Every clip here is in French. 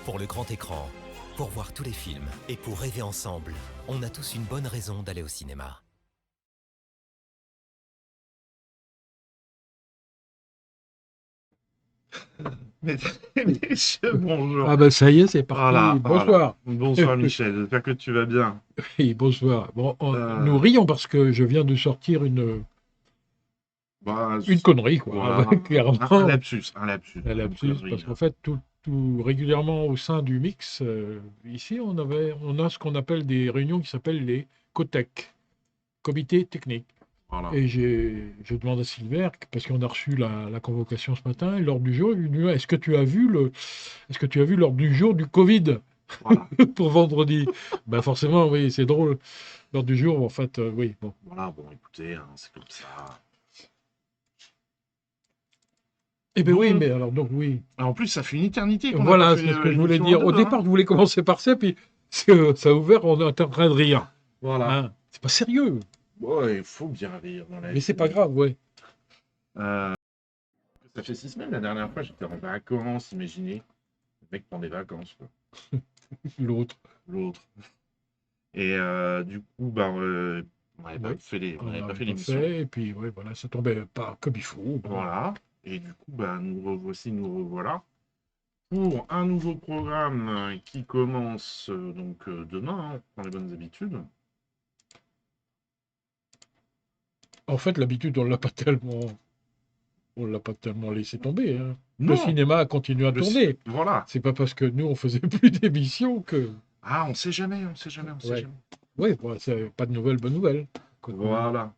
Pour le grand écran, pour voir tous les films et pour rêver ensemble, on a tous une bonne raison d'aller au cinéma. Mesdames et messieurs, bonjour. Ah ben ça y est, c'est parti. Voilà, voilà. Bonsoir. Bonsoir Michel, j'espère que tu vas bien. Oui, bonsoir. Bon, nous Euh, rions parce que je viens de sortir bah, une connerie, quoi. Ah voilà, ben, un clairement, lapsus, un pas une lapsus, connerie. parce qu'en fait, régulièrement au sein du mix, ici, on a ce qu'on appelle des réunions qui s'appellent les COTEC, comités techniques. Voilà. Et je demande à Silver, parce qu'on a reçu la convocation ce matin, et l'ordre du jour, il lui dit, est-ce que tu as vu l'ordre du jour du Covid Voilà. pour vendredi? Ben forcément, oui, c'est drôle. L'ordre du jour, en fait, oui, bon. Voilà, bon, écoutez, hein, c'est comme ça. Eh bien oui, Bon, mais alors donc oui. en plus, ça fait une éternité qu'on n'a pas Voilà, fait c'est ce que je voulais l'émission à dire. deux, Au hein. départ, je voulais commencer par ça, puis ça a ouvert, on est en train de rire. Voilà. Hein. C'est pas sérieux, Bon, il faut bien rire dans la mais c'est vie. pas grave, ouais. Euh, Ça fait 6 semaines, la dernière fois, j'étais en vacances, imaginez. Le mec prend des vacances, quoi. L'autre, L'autre. Et du coup, bah, on n'avait pas oui. fait On on n'avait pas n'avait fait pas l'émission. fait, et puis ouais, voilà, ça tombait pas comme il faut. Bon. Voilà. Et du coup, bah, nous revoilà pour un nouveau programme qui commence demain, hein, dans les bonnes habitudes. En fait, l'habitude, on l'a pas tellement laissé tomber. Hein. Le Non, cinéma a continué à tourner. voilà. C'est pas parce que nous, on faisait plus d'émissions que. Ah, on sait jamais, on sait jamais, on sait Ouais. jamais. Oui, bon, c'est pas de nouvelles, bonne nouvelle. Quoique, Voilà.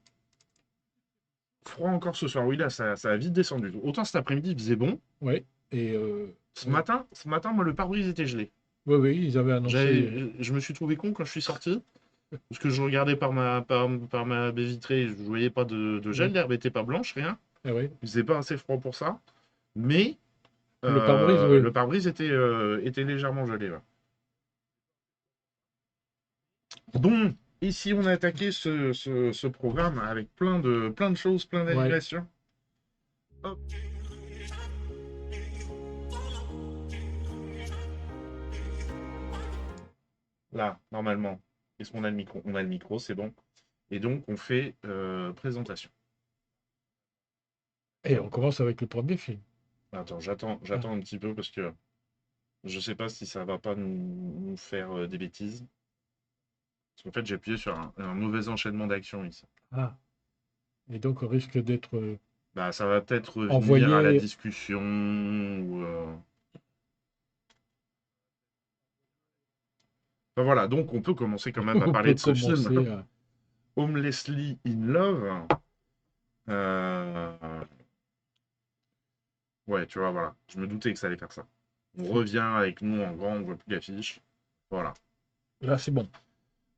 Froid encore ce soir. Oui, là, ça a vite descendu. Autant cet après-midi, il faisait bon. ouais. Et Ce matin, moi, le pare-brise était gelé. oui, oui, ils avaient annoncé. Je me suis trouvé con quand je suis sorti. Parce que je regardais par ma baie vitrée, je voyais pas de gel, Ouais. l'herbe était pas blanche, rien. Ah ouais. Il faisait pas assez froid pour ça. Mais Le pare-brise, oui. le pare-brise était légèrement gelé. Ouais. Bon, ici on a attaqué ce programme avec plein de choses, plein Ouais. d'animations. Hop. Là, normalement, est-ce qu'on a le micro? On a le micro, c'est bon. Et donc on fait présentation. Et on commence avec le premier film. Attends, j'attends Ah. un petit peu parce que je sais pas si ça va pas nous faire des bêtises. Parce qu'en fait, j'ai appuyé sur un mauvais enchaînement d'actions ici. Ah. Et donc, on risque d'être Bah, ça va peut-être revenir à la envoyé. discussion ou. Enfin, voilà, donc on peut commencer quand même à On parler peut de ce film. commencer à. Homelessly in Love. Euh, Ouais, tu vois, voilà. Je me doutais que ça allait faire ça. On revient avec nous en grand, on voit plus l'affiche. Voilà. Là, c'est bon.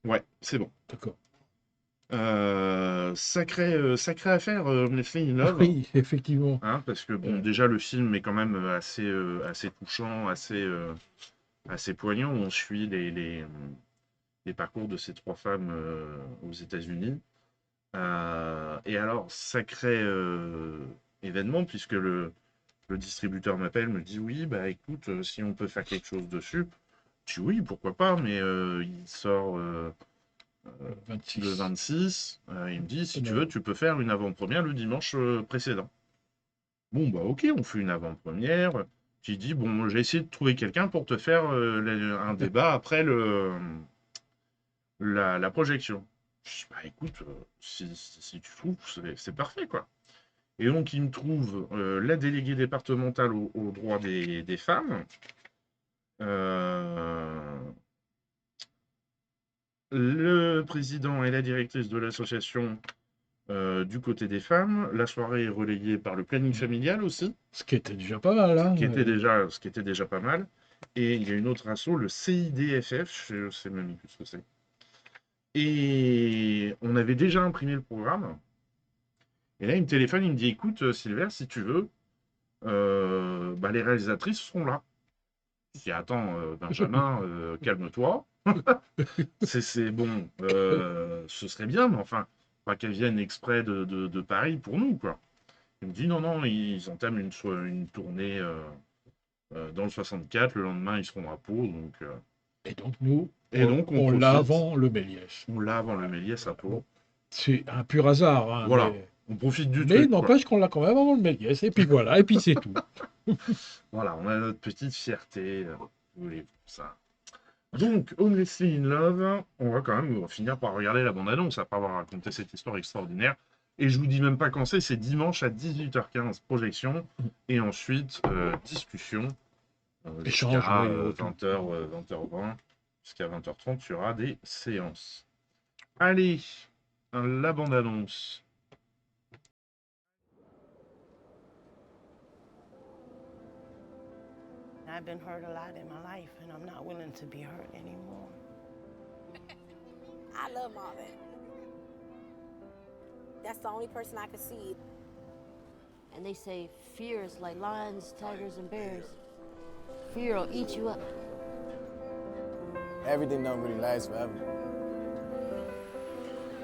Ouais, c'est bon. D'accord. Sacrée affaire, Homelessly in Love. Oui, effectivement. Hein, parce que bon, Euh, déjà le film est quand même assez touchant, assez poignant. On suit les parcours de ces trois femmes aux États-Unis. Et alors, sacré événement, puisque le distributeur m'appelle, me dit oui, bah écoute, si on peut faire quelque chose dessus, je dis oui, pourquoi pas, mais il sort le 26. 26. Il me dit si tu veux, Non. tu peux faire une avant-première le dimanche précédent. Bon, bah ok, on fait une avant-première. J'ai dit, bon, j'ai essayé de trouver quelqu'un pour te faire un débat après la projection. Je dis, bah écoute, si tu trouves, c'est parfait, quoi. Et donc, il me trouve la déléguée départementale aux droits des femmes, euh, le président et la directrice de l'association du côté des femmes. La soirée est relayée par le planning familial aussi. Ce qui était déjà pas mal, Ce hein. qui était déjà pas mal. Et il y a une autre asso, le CIDFF, je sais même plus ce que c'est. Et on avait déjà imprimé le programme. Et là, il me téléphone, il me dit, écoute, Silver, si tu veux, bah, les réalisatrices seront là. Je dis, attends, Benjamin, calme-toi. C'est bon, ce serait bien, mais enfin, pas qu'elles viennent exprès de Paris pour nous, quoi. Il me dit, non, non, ils entament une tournée dans le 64. Le lendemain, ils seront à Pau. Et donc, nous, Et donc, on on l'a profite. avant le Méliès. On l'a avant le Méliès à Pau. Bon, c'est un pur hasard, hein, Voilà, on profite du mais truc, quoi. n'empêche qu'on l'a quand même avant le Méliès. Et puis voilà, et puis c'est tout. Voilà, on a notre petite fierté. Voulez-vous ça. Donc, Honestly in Love, on va quand même finir par regarder la bande-annonce après avoir raconté cette histoire extraordinaire. Et je vous dis même pas quand c'est dimanche à 18h15, projection, et ensuite discussion Échange, jusqu'à oui, autour. 20h, 20h20, jusqu'à 20h30, il y aura des séances. Allez, la bande-annonce. I've been hurt a lot in my life, and I'm not willing to be hurt anymore. I love Marvin. That's the only person I could see. And they say fear is like lions, tigers, and bears. Fear will eat you up. Everything don't really last forever.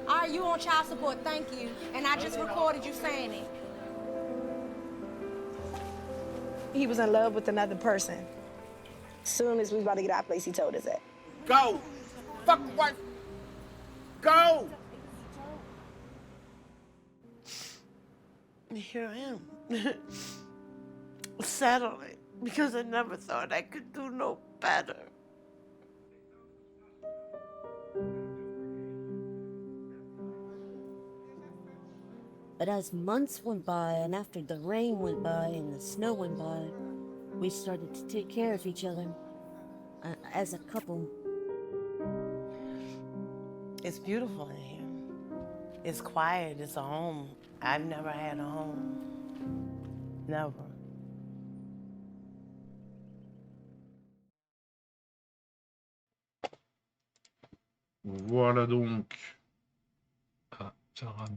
All right, you on child support, thank you. And I just recorded you saying it. He was in love with another person. Soon as we was about to get out of place, he told us that. Go! Fuck what? Go! And here I am, settling, because I never thought I could do no better. But as months went by, and after the rain went by and the snow went by, we started to take care of each other as a couple. It's beautiful in here. It's quiet, it's a home. I've never had a home. Never. Voilà donc. Ah, ça rame.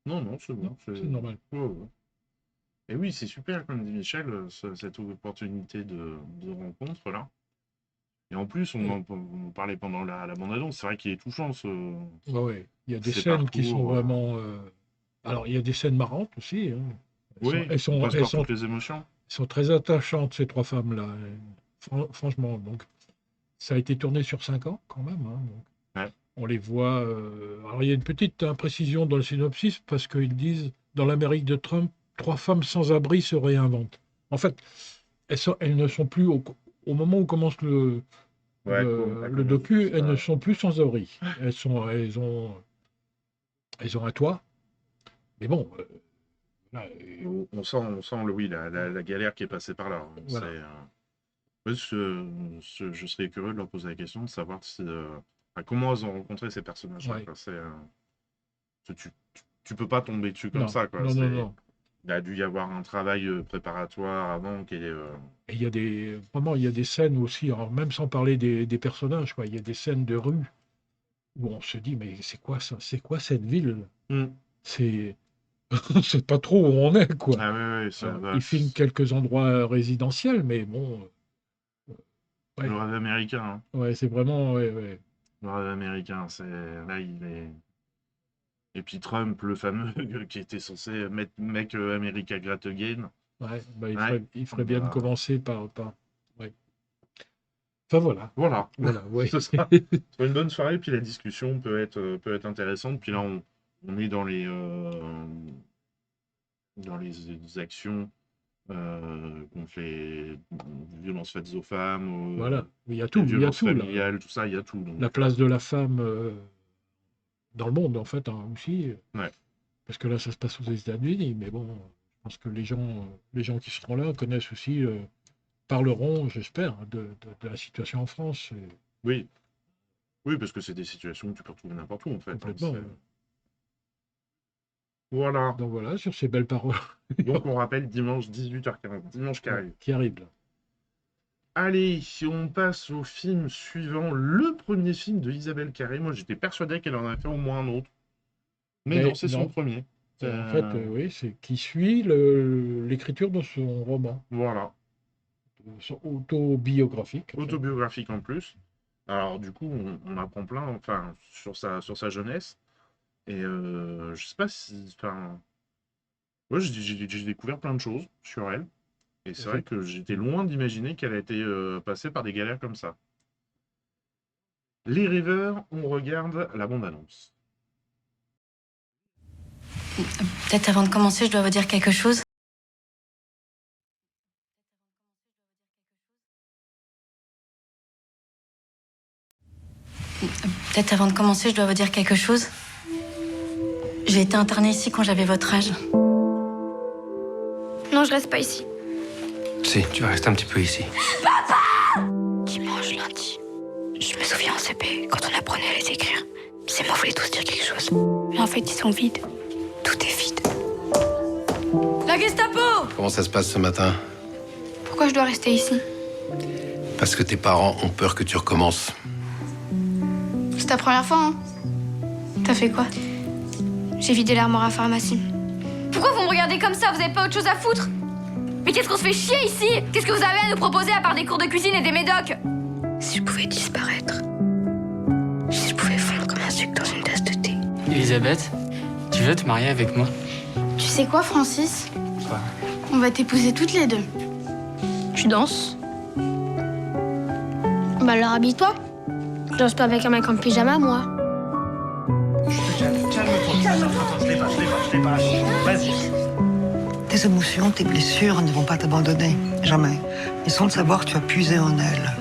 Non, c'est bon. Non, c'est normal. Ouais, ouais. Et oui, c'est super, comme dit Michel, cette opportunité de rencontre là. Et en plus, on parlait pendant la bande-annonce, c'est vrai qu'il est touchant Ouais, ouais. Il y a des ces scènes qui sont parcours. vraiment. Alors, il y a des scènes marrantes aussi, hein. Oui, Elles on passe elles par sont, toutes les émotions. sont très attachantes, ces trois femmes-là. Franchement, donc, ça a été tourné sur 5 ans, quand même, hein, donc. Ouais. On les voit. Alors, il y a une petite imprécision dans le synopsis, parce qu'ils disent dans l'Amérique de Trump, 3 femmes sans abri se réinventent. En fait, elles ne sont plus, au moment où commence Ouais, le docu, elles ne sont plus sans abri. Elles ont un toit. Mais bon, là, on sent oui, la galère qui est passée par là. Hein. Voilà. Ouais, je serais curieux de leur poser la question, de savoir comment elles ont rencontré ces personnages. Ouais. Tu peux pas tomber dessus comme non, ça. Quoi. non. Il a dû y avoir un travail préparatoire avant. Et il y a des scènes aussi, alors même sans parler des personnages, quoi. Il y a des scènes de rue où on se dit, mais c'est quoi ça? C'est quoi cette ville? C'est on sait pas trop où on est, quoi. Ah ouais, Alors, ils filment quelques endroits résidentiels, mais bon. Ouais. Le rêve américain. Hein. Ouais, c'est vraiment. Ouais. Le rêve américain, là, il est. Et puis Trump, le fameux, qui était censé mettre Make America Great Again. Ouais, bah, Ouais. il ferait bien de commencer par. Ouais. Enfin voilà. Voilà, ouais. Ce sera une bonne soirée, puis la discussion peut être intéressante. Puis là, on est dans les actions contre les violences faites aux femmes, Voilà, il y a les tout, violences là. familiales, tout ça, il y a tout. Donc, La place de la femme dans le monde, en fait, hein, aussi. Ouais. Parce que là, ça se passe aux États-Unis, mais bon, je pense que les gens qui seront là connaissent aussi, parleront, j'espère, de la situation en France. Oui, parce que c'est des situations que tu peux retrouver n'importe où, en fait. Complètement. Hein, voilà. Donc voilà, sur ces belles paroles. Donc on rappelle dimanche 18h15, dimanche qui arrive. Qui arrive là. Allez, si on passe au film suivant, le premier film de Isabelle Carré. Moi, j'étais persuadé qu'elle en a fait au moins un autre. Mais non, c'est son premier. En fait, oui, c'est qui suit l'écriture de son roman. Voilà. Son autobiographique. Autobiographique en plus. Alors, du coup, on apprend plein, enfin, sur sa jeunesse. Et je sais pas si. Enfin, moi, j'ai découvert plein de choses sur elle. Et c'est vrai que j'étais loin d'imaginer qu'elle a été passée par des galères comme ça. Les rêveurs, on regarde la bande-annonce. Peut-être avant de commencer, je dois vous dire quelque chose. Peut-être avant de commencer, je dois vous dire quelque chose. J'ai été internée ici quand j'avais votre âge. Non, je reste pas ici. Si, tu vas rester un petit peu ici. Dimanche, lundi. Je me souviens en CP, quand on apprenait à les écrire. Ces mots voulaient tous dire quelque chose. Mais en fait, ils sont vides. Tout est vide. La Gestapo! Comment ça se passe ce matin? Pourquoi je dois rester ici? Parce que tes parents ont peur que tu recommences. C'est ta première fois, hein? T'as fait quoi? J'ai vidé l'armoire à pharmacie. Pourquoi vous me regardez comme ça? Vous avez pas autre chose à foutre? Mais qu'est-ce qu'on se fait chier ici? Qu'est-ce que vous avez à nous proposer à part des cours de cuisine et des médocs? Si je pouvais disparaître. Si je pouvais fondre comme un sucre dans une tasse de thé. Elisabeth, tu veux te marier avec moi? Tu sais quoi, Francis? Quoi? On va t'épouser toutes les deux. Tu danses? Bah alors habille-toi. Je danse pas avec un mec en pyjama, moi. Tes émotions, tes blessures ne vont pas t'abandonner. Jamais. Ils sont de savoir que tu as puisé en elles.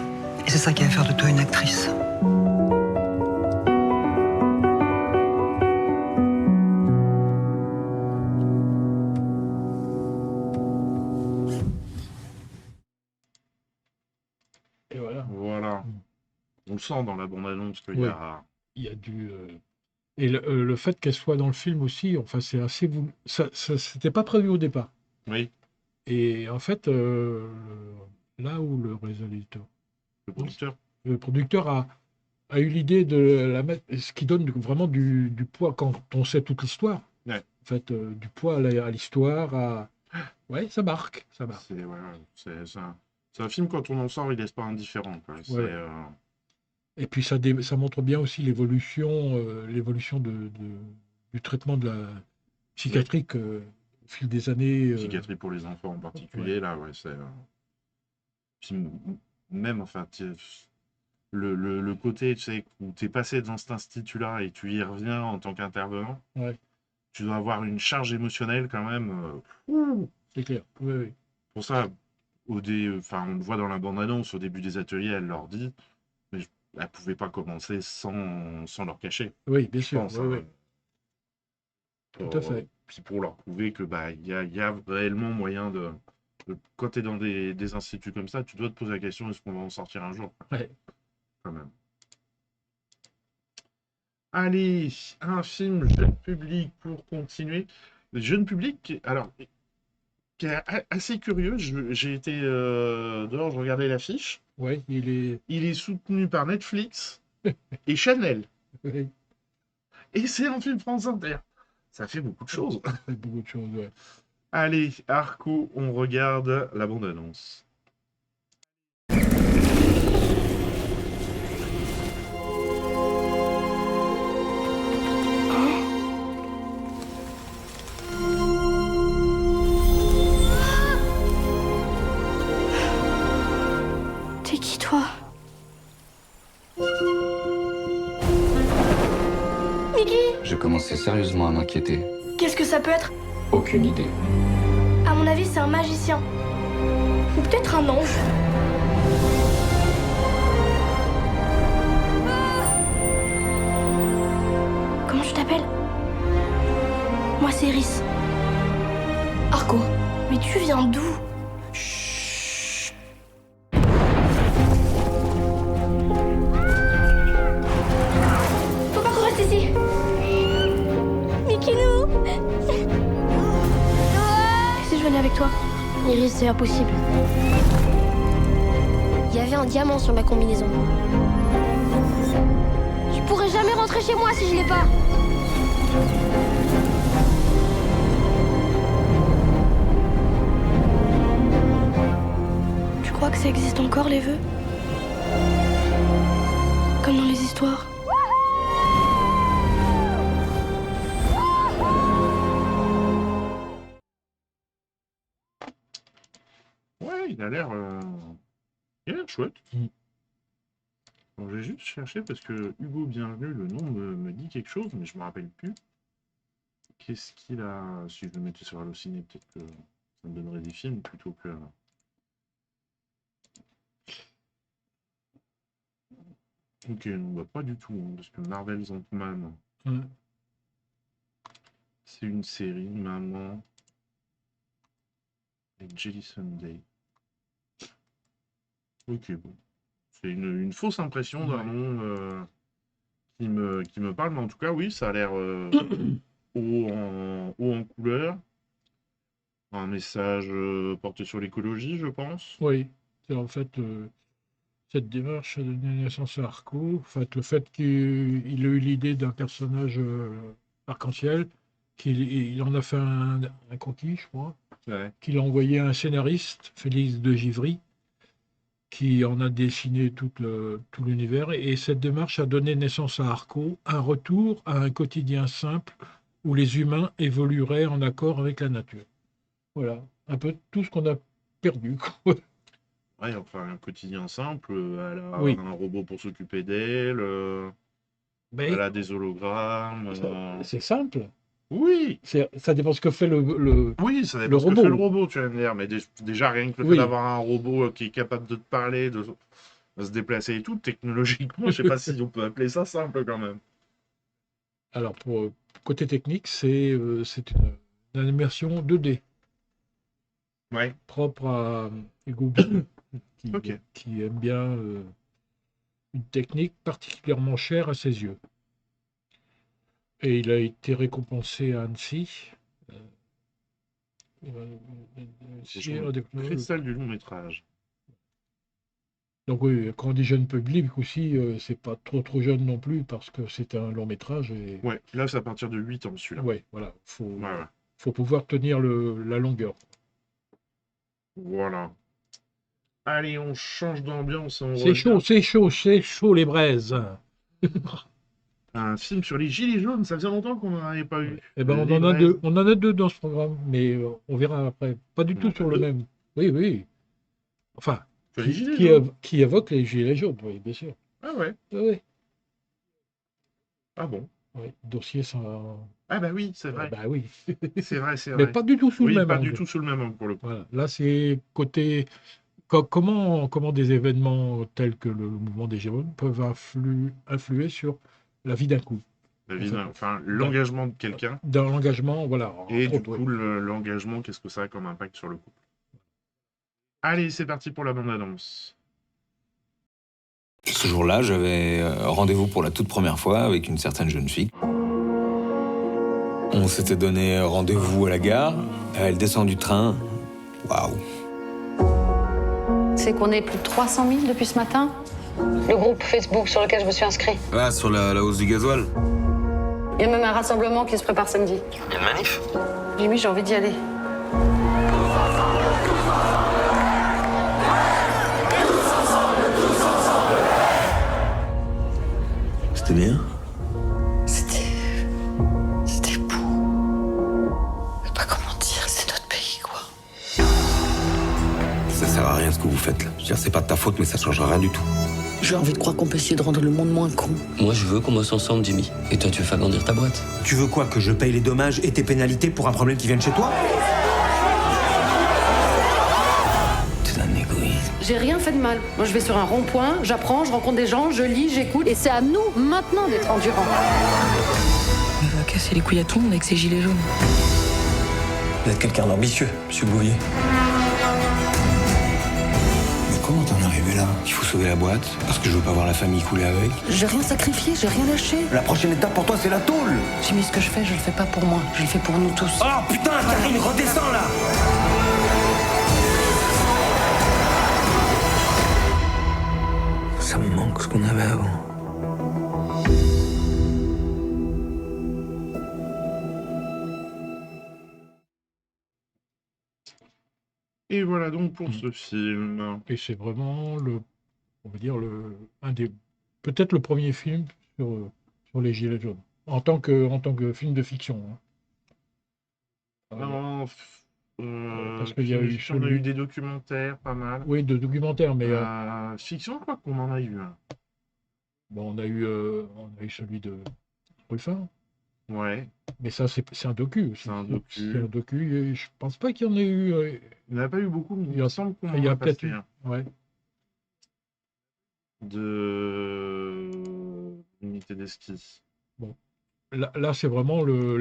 Et c'est ça qui va faire de toi une actrice. Et voilà. Voilà. On le sent dans la bande-annonce qu'il y Ouais. a... Il y a du. Et le fait qu'elle soit dans le film aussi, enfin, c'est assez voulu. Ça, c'était pas prévu au départ. Oui, Et en fait, là où le réalisateur, le producteur. le producteur a eu l'idée de la mettre, ce qui donne vraiment du poids quand on sait toute l'histoire. Ouais. En fait, du poids à l'histoire, ouais, ça marque, ça marque. C'est un film, quand on en sort, il laisse pas indifférent, quoi. C'est, Ouais. Et puis ça montre bien aussi l'évolution du traitement de la psychiatrique au fil des années. psychiatrie pour les enfants en particulier, là, ouais, c'est... Puis même, enfin, le côté, tu sais, où tu es passé dans cet institut-là et tu y reviens en tant qu'intervenant, Ouais. tu dois avoir une charge émotionnelle quand même. C'est clair. Oui, oui. Pour ça, on le voit dans la bande-annonce, au début des ateliers, elle leur dit, mais elle ne pouvait pas commencer sans leur cacher. Oui, bien Je sûr. pense, Oui, hein. oui. Tout à fait. Puis pour leur prouver que y a réellement moyen quand tu es dans des instituts comme ça, tu dois te poser la question, est-ce qu'on va en sortir un jour? Ouais. Quand même. Allez, un film jeune public pour continuer. Jeune public, alors, qui est assez curieux. J'ai été dehors, je regardais l'affiche. Ouais, il est soutenu par Netflix et Chanel. est. Et c'est un film France Inter. Ça fait beaucoup de choses. Beaucoup de choses, ouais. Allez, Arco, on regarde la bande-annonce. T'es qui, toi? Mickey? Je commençais sérieusement à m'inquiéter. Qu'est-ce que ça peut être? Aucune idée. À mon avis, c'est un magicien. Ou peut-être un ange. Comment tu t'appelles? Moi, c'est Iris. Arco, mais tu viens d'où? Faut pas qu'on reste ici. Mikinou. Si je venais avec toi? Iris, c'est impossible. Il y avait un diamant sur ma combinaison. Je pourrais jamais rentrer chez moi si je l'ai pas. Tu crois que ça existe encore, les vœux? Comme dans les histoires. il a l'air chouette. Mm. Bon, j'ai juste cherché parce que Hugo Bienvenu, le nom me dit quelque chose, mais je me rappelle plus. Qu'est-ce qu'il a... Si je le mettais sur Allociné, peut-être que ça me donnerait des films plutôt que... Ok, non, bah, pas du tout, hein, parce que Marvel's Ant-Man, Ouais. c'est une série, maman, et Jelly Sunday. Ok, bon. C'est une fausse impression d'un Ouais. nom qui me parle, mais en tout cas, oui, ça a l'air haut en couleur. Un message porté sur l'écologie, je pense. Oui, c'est en fait cette démarche a donné naissance à Arco. En fait, le fait qu'il ait eu l'idée d'un personnage arc-en-ciel, qu'il en a fait un croquis, je crois, Ouais. qu'il a envoyé à un scénariste, Félix de Givry, qui en a dessiné tout l'univers. Et cette démarche a donné naissance à Arco, un retour à un quotidien simple où les humains évolueraient en accord avec la nature. Voilà, un peu tout ce qu'on a perdu, quoi. Ouais, enfin, un quotidien simple. Elle a Oui. un robot pour s'occuper d'elle. Mais Elle a des hologrammes. c'est simple. Oui, Ça dépend ce que fait le oui, ça le dépend ce que robot. fait le robot, tu vas me dire. Mais déjà, rien que le fait Oui. d'avoir un robot qui est capable de te parler, de se déplacer et tout, technologiquement, je sais pas si on peut appeler ça simple quand même. Alors, pour côté technique, c'est une animation 2D, Ouais, propre à Hugo Bill, ok. qui aime bien une technique particulièrement chère à ses yeux. Et il a été récompensé à Annecy. C'est genre le cristal du long métrage. Donc oui, quand on dit jeune public aussi, c'est pas trop jeune non plus, parce que c'est un long métrage. Et Ouais, là, c'est à partir de 8 ans, celui-là. ouais, voilà, Ouais. faut pouvoir tenir la longueur. Voilà. Allez, on change d'ambiance. On C'est chaud, revient. c'est chaud les braises. Un film sur les gilets jaunes, ça faisait longtemps qu'on n'en avait pas eu. Eh ben, Les braises. on en a deux dans ce programme, mais on verra après. Pas du tout en a sur le deux. même. Oui, oui. Enfin, Sur les gilets jaunes. qui évoque les gilets jaunes, oui, bien sûr. Ah ouais. Oui, oui. Ah bon. Oui, dossier sans. Ah bah oui, c'est vrai. Bah oui. C'est vrai, c'est Mais vrai. pas du tout sous Oui, le même pas angle. du tout sous le même angle pour le coup. Voilà. Là, c'est côté. Comment des événements tels que le mouvement des Gilets jaunes peuvent influer sur la vie d'un couple. Évidemment. Enfin, l'engagement de quelqu'un. Dans l'engagement, voilà. Et du entre autres, coup, l'engagement, qu'est-ce que ça a comme impact sur le couple. Allez, c'est parti pour la bande-annonce. Ce jour-là, j'avais rendez-vous pour la toute première fois avec une certaine jeune fille. On s'était donné rendez-vous à la gare. Elle descend du train. Waouh. C'est qu'on est plus de 300 000 depuis ce matin. Le groupe Facebook sur lequel je me suis inscrit. Ah, sur la hausse du gasoil. Il y a même un rassemblement qui se prépare samedi. Il y a une manif? Jimmy, j'ai envie d'y aller. C'était bien? C'était beau. Je sais pas comment dire, c'est notre pays, quoi. Ça sert à rien ce que vous faites là. Je veux dire, c'est pas de ta faute, mais ça changera rien du tout. J'ai envie de croire qu'on peut essayer de rendre le monde moins con. Moi, je veux qu'on bosse ensemble, Jimmy. Et toi, tu veux faire grandir ta boîte. Tu veux quoi, que je paye les dommages et tes pénalités pour un problème qui vient de chez toi? T'es un égoïste. J'ai rien fait de mal. Moi, je vais sur un rond-point, j'apprends, je rencontre des gens, je lis, j'écoute. Et c'est à nous, maintenant, d'être endurants. On va casser les couilles à tout le monde avec ces gilets jaunes. Vous êtes quelqu'un d'ambitieux, monsieur Bouvier. Mais comment t'en es arrivé là? Il faut sauver la boîte, parce que je veux pas voir la famille couler avec. J'ai rien sacrifié, j'ai rien lâché. La prochaine étape pour toi, c'est la tôle. Jimmy, ce que je fais le fais pas pour moi, je le fais pour nous tous. Oh putain, Karine, redescends là. Ça me manque ce qu'on avait avant. Et voilà donc pour ce film. Et c'est vraiment on va dire peut-être le premier film sur les Gilets jaunes, en tant que film de fiction. Hein. Non, Parce qu'il y a eu On a eu des documentaires, pas mal. Oui, de documentaires, mais... Fiction, je crois qu'on en a eu un. Bon, on a eu celui de Ruffin. Ouais. Mais ça, c'est un docu. C'est un docu. C'est un docu. Et je pense pas qu'il y en ait eu... Il n'y en a pas eu beaucoup, mais il me semble qu'on il y en a a peut-être passé eu. un. Ouais. De l'unité des skis. Bon. Là, c'est vraiment le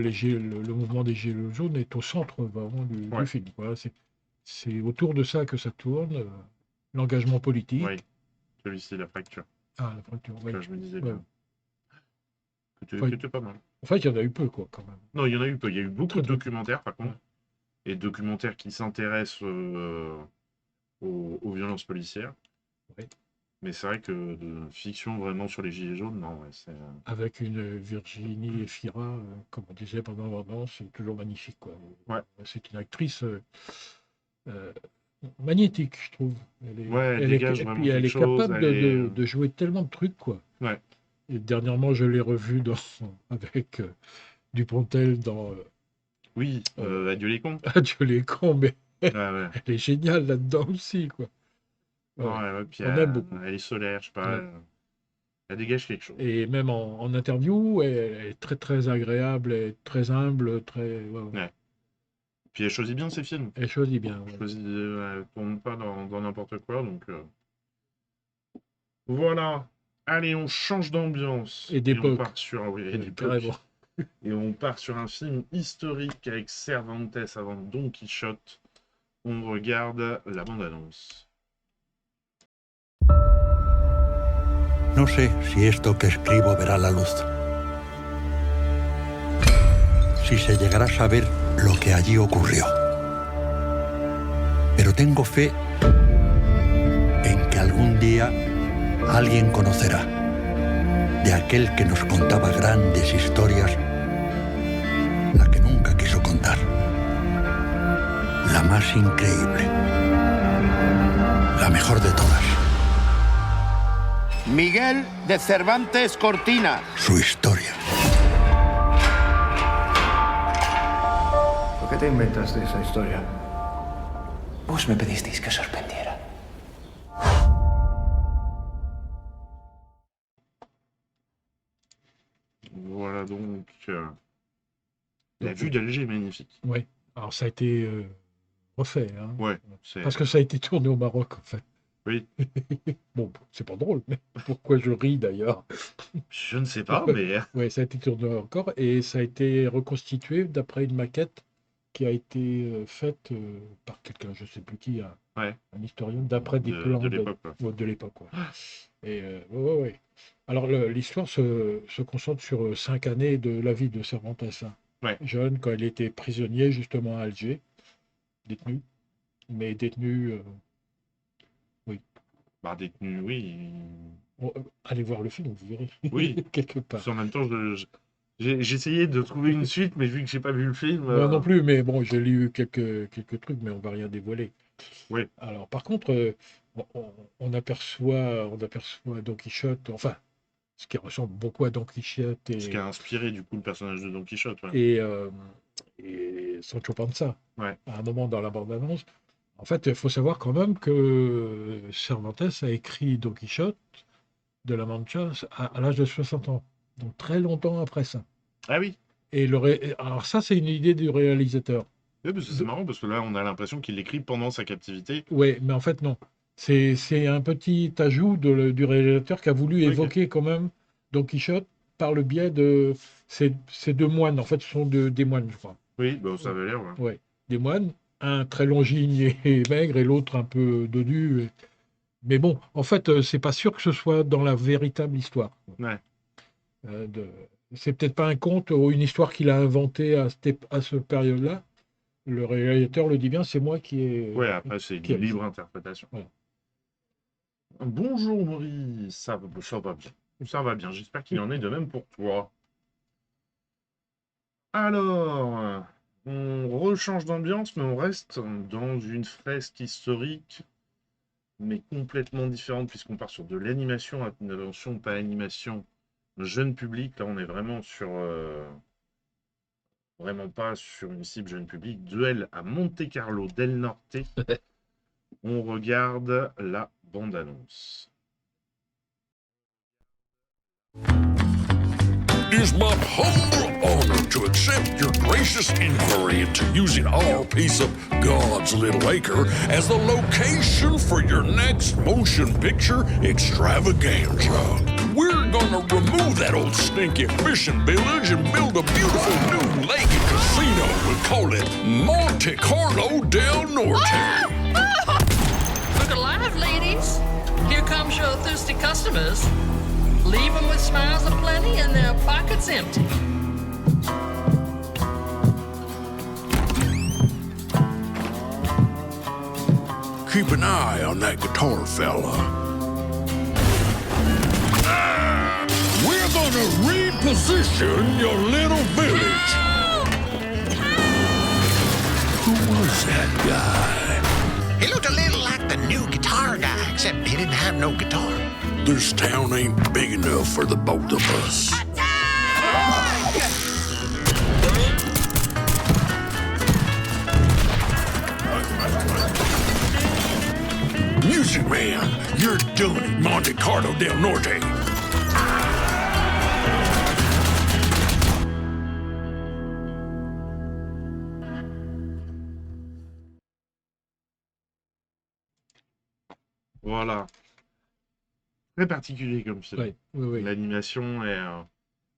mouvement des Gilets jaunes est au centre vraiment du film. Voilà, c'est autour de ça que ça tourne. L'engagement politique. Oui, celui-ci, la fracture. Ah, la fracture, oui. Ça, je me disais bien. Que c'était pas mal. En fait, il y en a eu peu, quoi, quand même. Non, il y en a eu peu. Il y a eu beaucoup de documentaires, par contre. Et documentaires qui s'intéressent aux violences policières. Oui. Mais c'est vrai que de fiction vraiment sur les Gilets jaunes, non. Ouais, c'est... Avec une Virginie Efira, comme on disait pendant l'ordonnance, c'est toujours magnifique, quoi. Ouais. C'est une actrice magnétique, je trouve. Elle dégage vraiment puis elle quelque est chose, capable de jouer tellement de trucs, quoi. Ouais. Et dernièrement, je l'ai revue avec Dupontel dans... oui, Adieu les cons. Adieu les cons, mais ouais. elle est géniale là-dedans aussi, quoi. Puis on aime beaucoup. Elle est solaire, je sais pas. Elle dégage quelque chose. Et même en interview, elle est très très agréable, elle est très humble, très... Ouais. Puis elle choisit bien ses films. Elle choisit bien. Ouais. Elle tourne pas dans n'importe quoi, donc... Voilà. Allez, on change d'ambiance. Et d'époque. On part sur... Et on part sur un film historique avec Cervantes avant Don Quichotte. On regarde la bande-annonce. No sé si esto que escribo verá la luz. Si se llegará a saber lo que allí ocurrió. Pero tengo fe en que algún día alguien conocerá de aquel que nos contaba grandes historias, la que nunca quiso contar. La más increíble. La mejor de todas. Miguel de Cervantes Cortina. Su historia. ¿Por qué te inventaste esa historia? Vos me pedisteis que sorprendiera. Voilà donc... La vue d'Alger est magnifique. Oui. Alors ça a été refait. Hein. Ouais. Parce que ça a été tourné au Maroc, en fait. Oui. Bon, c'est pas drôle, mais pourquoi je ris d'ailleurs? Je ne sais pas, mais... Oui, ça a été tourné encore et ça a été reconstitué d'après une maquette qui a été faite par quelqu'un, je ne sais plus qui, un historien, d'après des plans de l'époque. De l'époque. Ouais. Et ouais. Alors l'histoire se concentre sur 5 années de la vie de Cervantes, jeune, quand il était prisonnier justement à Alger, détenu, mais détenu... oui. Bah, détenu, oui. Bon, allez voir le film, vous verrez. Oui. Quelque part. En même temps, j'ai essayé de trouver une suite, mais vu que j'ai pas vu le film... Moi non plus, mais bon, j'ai lu quelques trucs, mais on va rien dévoiler. Oui. Alors, par contre, on aperçoit Don Quichotte, enfin, ce qui ressemble beaucoup à Don Quichotte. Ce qui a inspiré, du coup, le personnage de Don Quichotte. Ouais. Et Sancho Panza, à un moment dans la bande-annonce. En fait, il faut savoir quand même que Cervantes a écrit Don Quichotte de la Mancha à l'âge de 60 ans. Donc très longtemps après ça. Ah oui. Alors ça, c'est une idée du réalisateur. Oui, parce que c'est marrant, parce que là, on a l'impression qu'il l'écrit pendant sa captivité. Oui, mais en fait, non. C'est un petit ajout du réalisateur qui a voulu évoquer quand même Don Quichotte par le biais de ces deux moines. En fait, ce sont des moines, je crois. Oui, bah, ça avait l'air, ouais. Oui, des moines. Un très longiligne et maigre et l'autre un peu dodu. Mais bon, en fait, c'est pas sûr que ce soit dans la véritable histoire. Ouais. C'est peut-être pas un conte ou une histoire qu'il a inventée à cette période-là. Le réalisateur le dit bien, c'est moi qui ai... Ouais, après, c'est une libre interprétation. Voilà. Bonjour Maurice, ça va bien. Ça va bien, j'espère qu'il en est de même pour toi. Alors, on rechange d'ambiance, mais on reste dans une fresque historique, mais complètement différente, puisqu'on part sur de l'animation, attention, pas animation, jeune public. Là, on est vraiment sur vraiment pas sur une cible jeune public. Duel à Monte Carlo del Norte. On regarde la bande-annonce. It is my humble honor to accept your gracious inquiry into using our piece of God's Little Acre as the location for your next motion picture extravaganza. We're gonna remove that old stinky fishing village and build a beautiful new lake and casino. We'll call it Monte Carlo del Norte. Look alive, ladies. Here comes your thirsty customers. Leave them with smiles aplenty and their pockets empty. Keep an eye on that guitar fella. We're gonna reposition your little village. Who was that guy? He looked a little like the new guitar guy, except he didn't have no guitar. This town ain't big enough for the both of us. Music Man, you're done at Monte Carlo del Norte. Voilà. Très particulier comme film. Oui, oui, oui. L'animation est...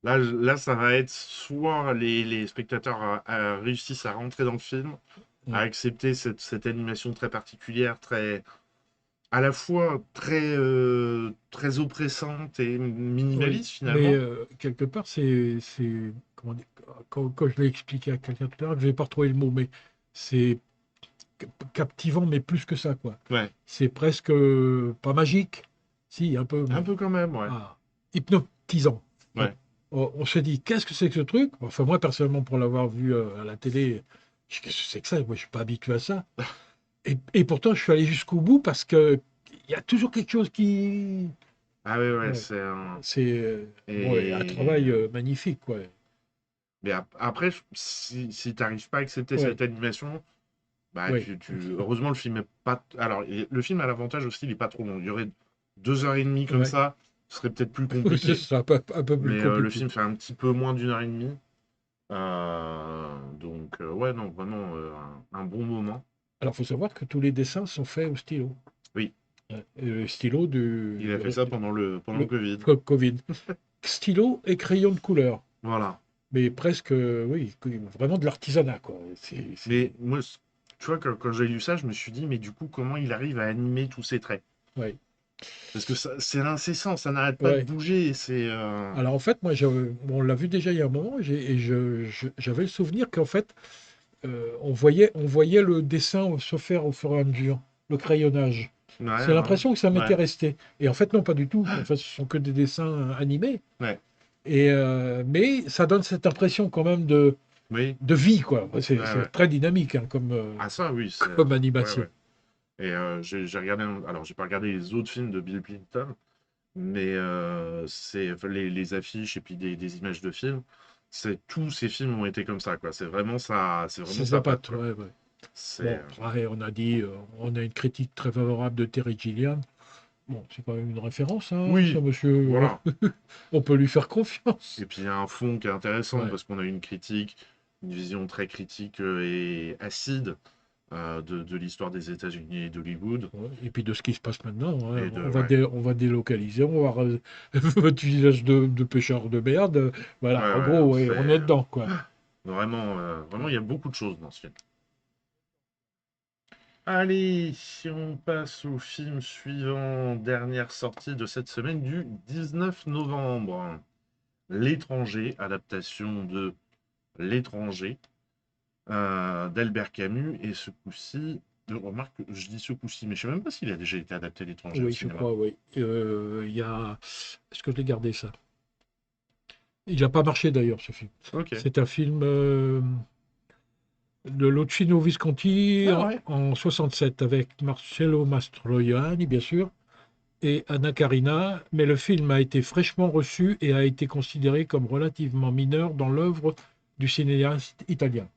Là, ça va être soit les spectateurs réussissent à rentrer dans le film, à accepter cette animation très particulière, très... à la fois très oppressante et minimaliste, finalement. Mais quelque part, c'est comment dire, quand je l'ai expliqué à quelqu'un tout à l'heure, je vais pas retrouver le mot, mais c'est captivant, mais plus que ça, quoi. Ouais. C'est presque pas magique, si, un peu. Un peu quand même, ouais. Hypnotisant. Ouais. On se dit, qu'est-ce que c'est que ce truc? Enfin, moi, personnellement, pour l'avoir vu à la télé, qu'est-ce que c'est que ça? Moi, je suis pas habitué à ça. Et pourtant, je suis allé jusqu'au bout parce que il y a toujours quelque chose qui... Ah ouais, Ouais. c'est un... un travail magnifique, quoi. Mais après, si tu n'arrives pas à accepter Ouais. cette animation, bah, Oui. heureusement, le film est pas... Alors, le film a l'avantage aussi, il n'est pas trop long. Il y aurait 2h30 comme Ouais. ça, ce serait peut-être plus Ce compliqué. sera un peu plus Mais compliqué. le film fait un petit peu moins d'1h30. Donc, ouais, non, vraiment un bon moment. Alors, il faut savoir que tous les dessins sont faits au stylo. Oui. Le stylo du... Il a fait ça pendant le Covid. Covid. Stylo et crayon de couleur. Voilà. Mais presque, oui, vraiment de l'artisanat, quoi. Mais moi, tu vois, quand j'ai lu ça, je me suis dit, mais du coup, comment il arrive à animer tous ces traits? Ouais. Parce que c'est incessant, ça n'arrête pas de bouger. Alors, en fait, moi, on l'a vu déjà il y a un moment, j'avais le souvenir qu'en fait, on voyait le dessin se faire au fur et à mesure, le crayonnage. Ouais, C'est l'impression que ça m'était ouais. resté. Et en fait, non, pas du tout. En fait, ce sont que des dessins animés. Ouais. Et, mais ça donne cette impression quand même de vie, quoi. C'est ouais. très dynamique, hein, comme, Ah ça, oui. comme animation. Ouais. Et j'ai regardé... Alors, j'ai pas regardé les autres films de Bill Clinton, mais c'est les affiches et puis des images de films. Tous ces films ont été comme ça, quoi. C'est vraiment ça. C'est vraiment C'est sa sa patte, patte, quoi. ouais, ouais. C'est, Bon, après, on a dit, on a une critique très favorable de Terry Gilliam. Bon, c'est quand même une référence, hein, Oui, ce monsieur. voilà. On peut lui faire confiance. Et puis il y a un fond qui est intéressant Ouais. parce qu'on a une critique, une vision très critique et acide de l'histoire des États-Unis et d'Hollywood. Ouais, et puis de ce qui se passe maintenant, hein. Et de- On va délocaliser, on va votre village de pêcheurs de merde. Voilà, Ouais, en ouais, gros, c'est- on est dedans, quoi. Vraiment, il y a beaucoup de choses dans ce film. Allez, si on passe au film suivant, dernière sortie de cette semaine du 19 novembre. L'étranger, adaptation de L'étranger d'Albert Camus. Et ce coup-ci, remarque, je dis ce coup-ci, mais je ne sais même pas s'il a déjà été adapté L'étranger au Oui, je cinéma. crois, oui. Il y a... Est-ce que je l'ai gardé, ça? Il n'a pas marché, d'ailleurs, ce film. Ok. C'est un film de Luchino Visconti Ah ouais. en 67, avec Marcello Mastroianni, bien sûr, et Anna Karina, mais le film a été fraîchement reçu et a été considéré comme relativement mineur dans l'œuvre du cinéaste italien.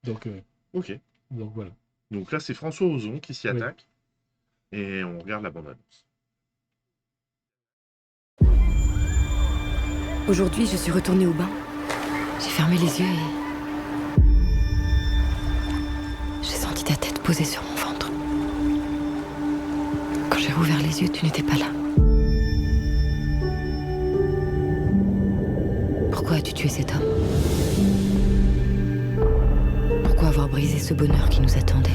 Donc, Ok. donc voilà. Donc là, c'est François Ozon qui s'y Oui. attaque. Et on regarde la bande-annonce. Aujourd'hui, je suis retournée au bain. J'ai fermé les yeux et... j'ai senti ta tête posée sur mon ventre. Quand j'ai rouvert les yeux, tu n'étais pas là. Pourquoi as-tu tué cet homme? Pourquoi avoir brisé ce bonheur qui nous attendait?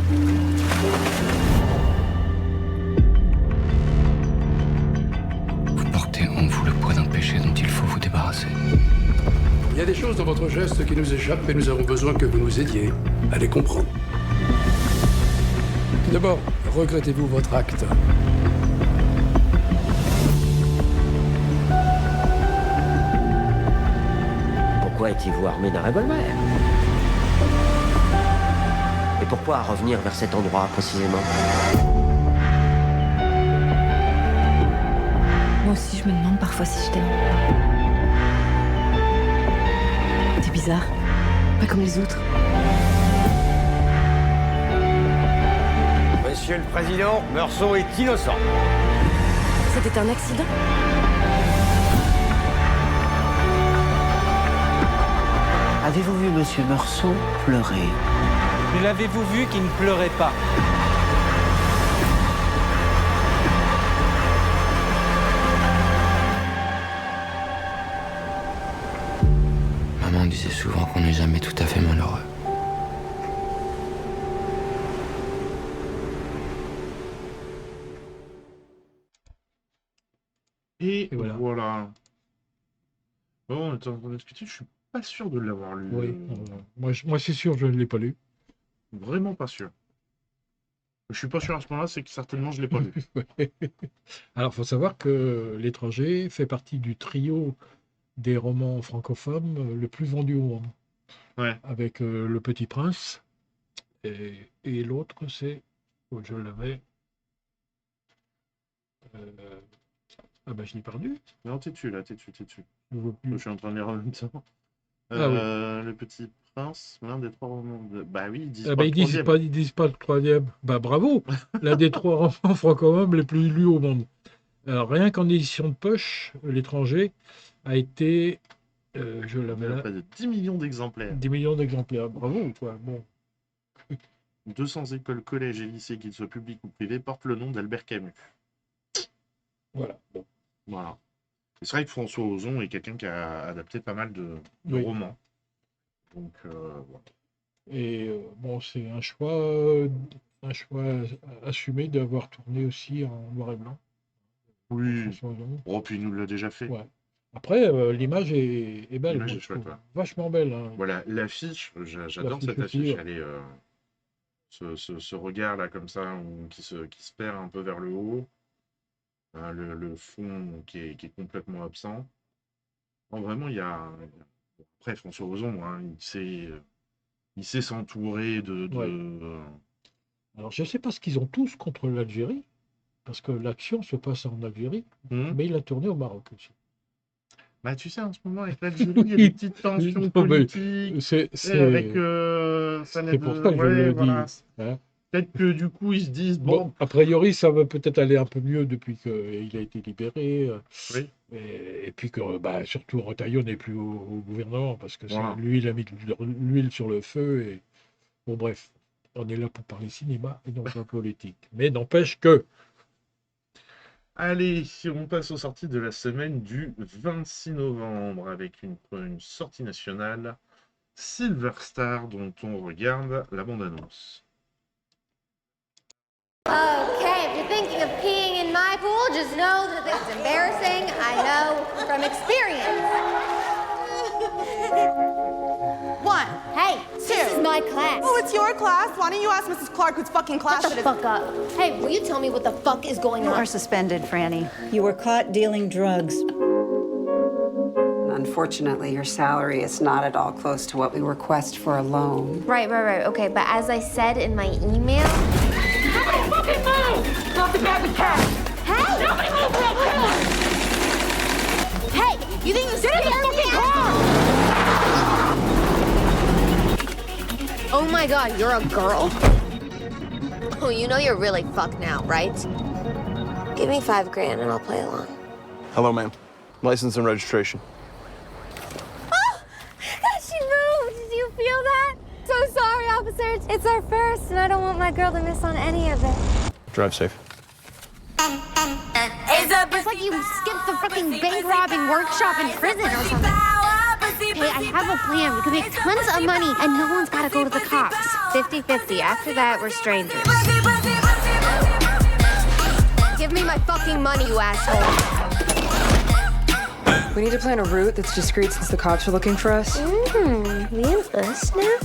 Vous portez en vous le poids d'un péché dont il faut vous débarrasser. Il y a des choses dans votre geste qui nous échappent et nous avons besoin que vous nous aidiez à les comprendre. Tout d'abord, regrettez-vous votre acte? Pourquoi étiez-vous armé d'un revolver? Et pourquoi revenir vers cet endroit précisément? Moi aussi, je me demande parfois si je t'aime. T'es bizarre. Pas comme les autres. Monsieur le Président, Meursault est innocent. C'était un accident? Avez-vous vu Monsieur Meursault pleurer? Mais l'avez-vous vu qui ne pleurait pas? Maman disait souvent qu'on n'est jamais tout à fait malheureux. Et voilà. Bon, on est en train de discuter, je suis pas sûr de l'avoir lu. Oui. Moi, c'est sûr, je ne l'ai pas lu. Vraiment pas sûr. Je suis pas sûr à ce moment-là, c'est que certainement je l'ai pas lu. Alors, il faut savoir que L'étranger fait partie du trio des romans francophones le plus vendu au monde. Ouais. Avec Le Petit Prince. Et l'autre, c'est... Oh, je l'avais... Ah ben, je l'ai perdu. Non, t'es dessus, là, t'es dessus. Je vois plus. Je suis en train de lire en même temps. Ah oui. Le Petit Prince, l'un des trois romans de... Bah oui, ils disent Ah pas ben, le troisième. ils disent pas le troisième. Bah bravo. L'un des 3 romans francophones les plus lus au monde. Alors, rien qu'en édition de poche, L'étranger a été... je l'avais là. Près de 10 millions d'exemplaires. 10 millions d'exemplaires. Bravo, quoi. Bon. 200 écoles, collèges et lycées, qu'ils soient publics ou privés, portent le nom d'Albert Camus. Voilà. Bon. Voilà. Et c'est vrai que François Ozon est quelqu'un qui a adapté pas mal de Oui. romans. Donc, voilà. Et bon, c'est un choix assumé d'avoir tourné aussi en noir et blanc. Oui. François Ozon. Oh, puis il nous l'a déjà fait. Ouais. Après, l'image est belle. L'image moi, est je chouette, trouve. ouais. Vachement belle. Hein. Voilà, l'affiche, j'adore L'affiche cette aussi, affiche. ouais. Elle est, ce regard-là, comme ça, qui se perd un peu vers le haut. Le fond qui est complètement absent. Non, vraiment, il y a... Après, François Ozon, hein, il sait s'entourer de... Ouais. Alors, je ne sais pas ce qu'ils ont tous contre l'Algérie, parce que l'action se passe en Algérie, mais il a tourné au Maroc aussi. Bah, tu sais, en ce moment, avec l'Algérie, il y a des petites tensions Non, mais politiques. c'est Avec c'est pour ça que je le dis. Hein. Peut-être que du coup, ils se disent, bon... A priori, ça va peut-être aller un peu mieux depuis qu'il a été libéré. Oui. Et puis que surtout Retailleau n'est plus au gouvernement, parce que Voilà. lui, il a mis de l'huile sur le feu. Et... Bon, bref, on est là pour parler cinéma et non pas politique. Mais n'empêche que... Allez, on passe aux sorties de la semaine du 26 novembre avec une sortie nationale, Silver Star, dont on regarde la bande-annonce. Okay, if you're thinking of peeing in my pool, just know that it's embarrassing. I know from experience. 1. Hey, Two. this is my class. Oh, it's your class? Why don't you ask Mrs. Clark whose fucking class Shut it the is? fuck up. Hey, will you tell me what the fuck is going You on? are suspended, Franny. You were caught dealing drugs. Unfortunately, your salary is not at all close to what we request for a loan. Right. Okay, but as I said in my email... Nobody fucking move! Drop the bag of cash! Hey! Nobody move real quick! Hey, you think you Get in the scared me fucking out? car! Oh my god, you're a girl? Oh, you know you're really fucked now, right? Give me $5,000 and I'll play along. Hello, ma'am. License and registration. Oh! She moved! Did you feel that? So sorry, officers. It's our first, and I don't want my girl to miss on any of it. Drive safe. It's like you skipped the fucking bank robbing workshop in prison or something. Hey, I have a plan. We can make tons of money, and no one's got to go to the cops. 50-50. After that, we're strangers. Give me my fucking money, you asshole. We need to plan a route that's discreet since the cops are looking for us. Me and us now?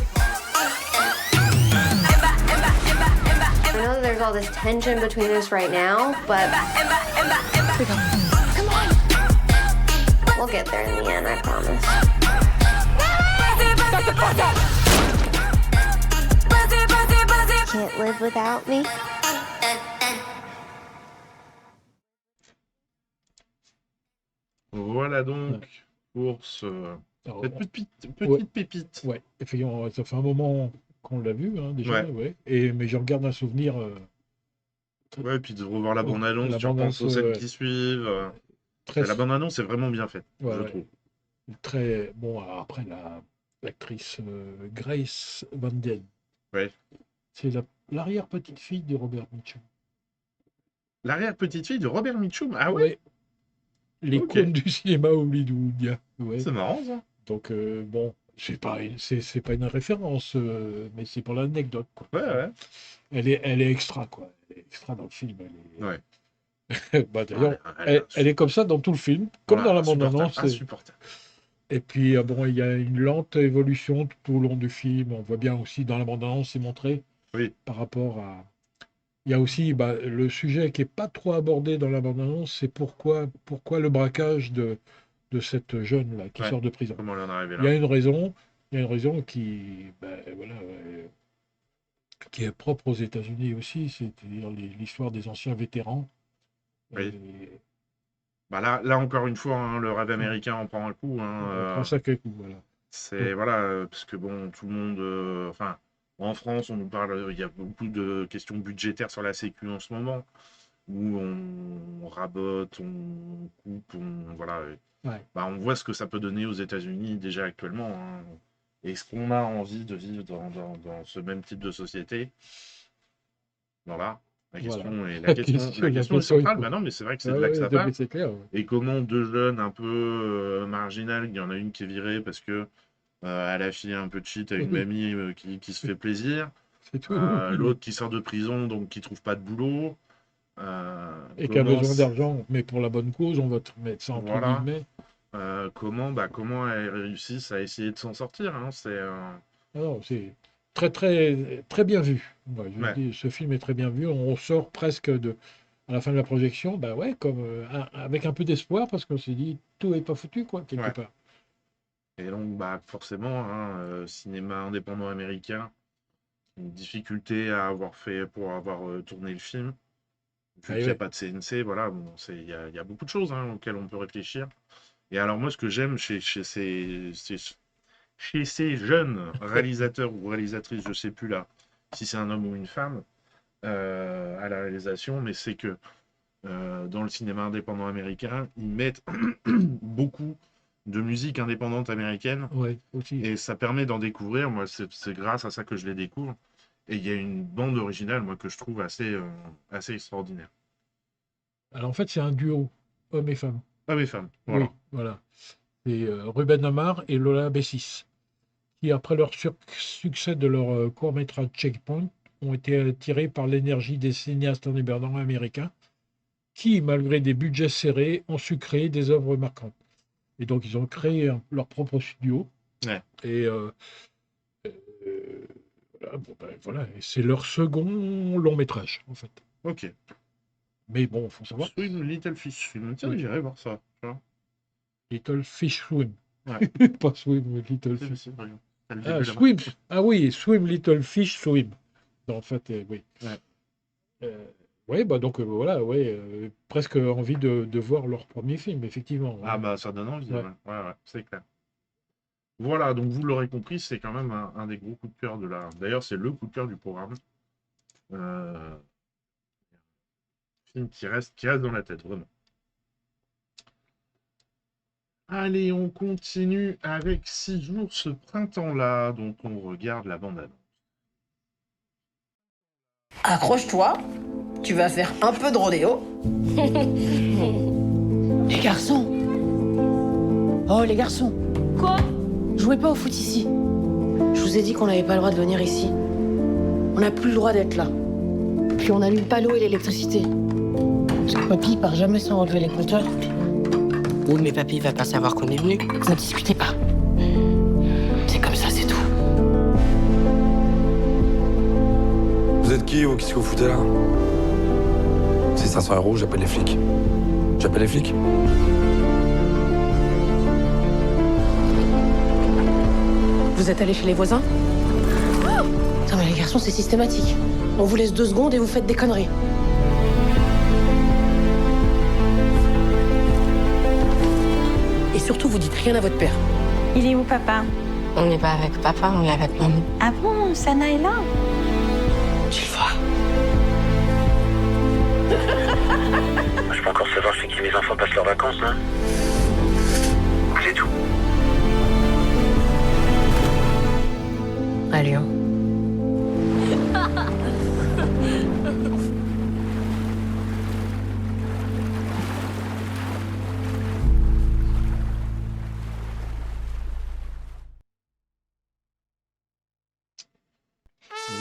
I know that there's all this tension between us right now, but... Come on! We'll get there in the end, I promise. Can't live without me. Voilà donc pour cette petite pépite. Ouais, effectivement, ça fait un moment qu'on l'a vu déjà, ouais. Mais je regarde un souvenir. Ouais, puis de revoir la bande-annonce, tu repenses aux scènes qui suivent. La bande-annonce est vraiment bien faite, je trouve. Très bon. Après, l'actrice Grace Van Den. Ouais. C'est l'arrière-petite-fille de Robert Mitchum. L'arrière-petite-fille de Robert Mitchum? Ah ouais, l'icône du cinéma hollywoodien. Ouais. C'est marrant, ça. Donc, bon, c'est pas une référence, mais c'est pour l'anecdote, quoi. Ouais. Elle est extra, quoi. Elle est extra dans le film. Ouais. D'ailleurs, elle est comme ça dans tout le film, comme dans la bande-annonce. Insupportable. Et puis, bon, il y a une lente évolution tout au long du film. On voit bien aussi dans la bande-annonce, c'est montré par rapport à... Il y a aussi le sujet qui n'est pas trop abordé dans la bande-annonce, c'est pourquoi le braquage de cette jeune-là qui sort de prison. Comment elle en est arrivée là? Il y a une raison qui est propre aux États-Unis aussi, c'est-à-dire l'histoire des anciens vétérans. Oui. Là encore une fois, le rêve américain en prend un coup. On prend un sacré coup, voilà. C'est parce que bon, tout le monde, en France, on nous parle, il y a beaucoup de questions budgétaires sur la Sécu en ce moment, où on rabote, on coupe, on voit ce que ça peut donner aux États-Unis déjà actuellement. Est-ce qu'on a envie de vivre dans ce même type de société? Voilà. La question est centrale. Non, mais c'est vrai que c'est de là que ça part. Clair, Et comment deux jeunes un peu marginales, il y en a une qui est virée parce que elle a filé un peu de shit à une mamie qui se fait plaisir. L'autre qui sort de prison, donc qui trouve pas de boulot. Et qui a besoin d'argent, mais pour la bonne cause, on va te mettre ça entre guillemets. Comment elles réussissent à essayer de s'en sortir. C'est très, très, très bien vu. Je dis, ce film est très bien vu. On sort presque à la fin de la projection, avec un peu d'espoir, parce qu'on s'est dit, tout n'est pas foutu, quoi, quelque part. Et donc, forcément, cinéma indépendant américain, une difficulté pour avoir tourné le film. Vu qu'il n'y a pas de CNC, il y a beaucoup de choses auxquelles on peut réfléchir. Et alors, moi, ce que j'aime chez ces jeunes réalisateurs ou réalisatrices, je ne sais plus là, si c'est un homme ou une femme, à la réalisation, mais c'est que dans le cinéma indépendant américain, ils mettent beaucoup de musique indépendante américaine. Aussi. Et ça permet d'en découvrir. Moi, c'est grâce à ça que je les découvre. Et il y a une bande originale, moi, que je trouve assez extraordinaire. Alors, en fait, c'est un duo, hommes et femmes. Hommes et femmes, voilà. Oui, voilà. C'est Ruben Amar et Lola Bessis, qui, après leur succès de leur court-métrage Checkpoint, ont été attirés par l'énergie des cinéastes indépendants américains, qui, malgré des budgets serrés, ont su créer des œuvres marquantes. Et donc, ils ont créé leur propre studio. Et et c'est leur second long métrage, en fait. Ok. Mais bon, il faut savoir. Swim Little Fish. Tiens, j'irai voir ça. Little Fish Swim. Pas Swim, Little Fish. Swim. Swim Little Fish Swim. En fait, oui. Presque envie de voir leur premier film, effectivement. Ça donne envie, c'est clair. Voilà, donc vous l'aurez compris, c'est quand même un des gros coups de cœur de la... D'ailleurs, c'est le coup de cœur du programme. Film qui reste dans la tête, vraiment. Allez, on continue avec 6 jours ce printemps-là, dont on regarde la bande-annonce. Accroche-toi, tu vas faire un peu de rodéo. Les garçons. Oh, les garçons. Quoi? Jouez pas au foot ici. Je vous ai dit qu'on n'avait pas le droit de venir ici. On n'a plus le droit d'être là. Puis on n'allume pas l'eau et l'électricité. Parce que papy part jamais sans relever les compteurs. Oui, mais papy va pas savoir qu'on est venu. Ne discutez pas. C'est comme ça, c'est tout. Vous êtes qui, vous? Qu'est-ce que vous foutez là? C'est 500 €, j'appelle les flics. J'appelle les flics? Vous êtes allés chez les voisins? Non mais les garçons, c'est systématique. On vous laisse 2 secondes et vous faites des conneries. Et surtout, vous dites rien à votre père. Il est où, papa? On n'est pas avec papa, on est avec maman. Ah bon, Sana est là? Tu le vois. Je peux encore savoir chez qui mes enfants passent leurs vacances, hein. C'est tout. À Lyon.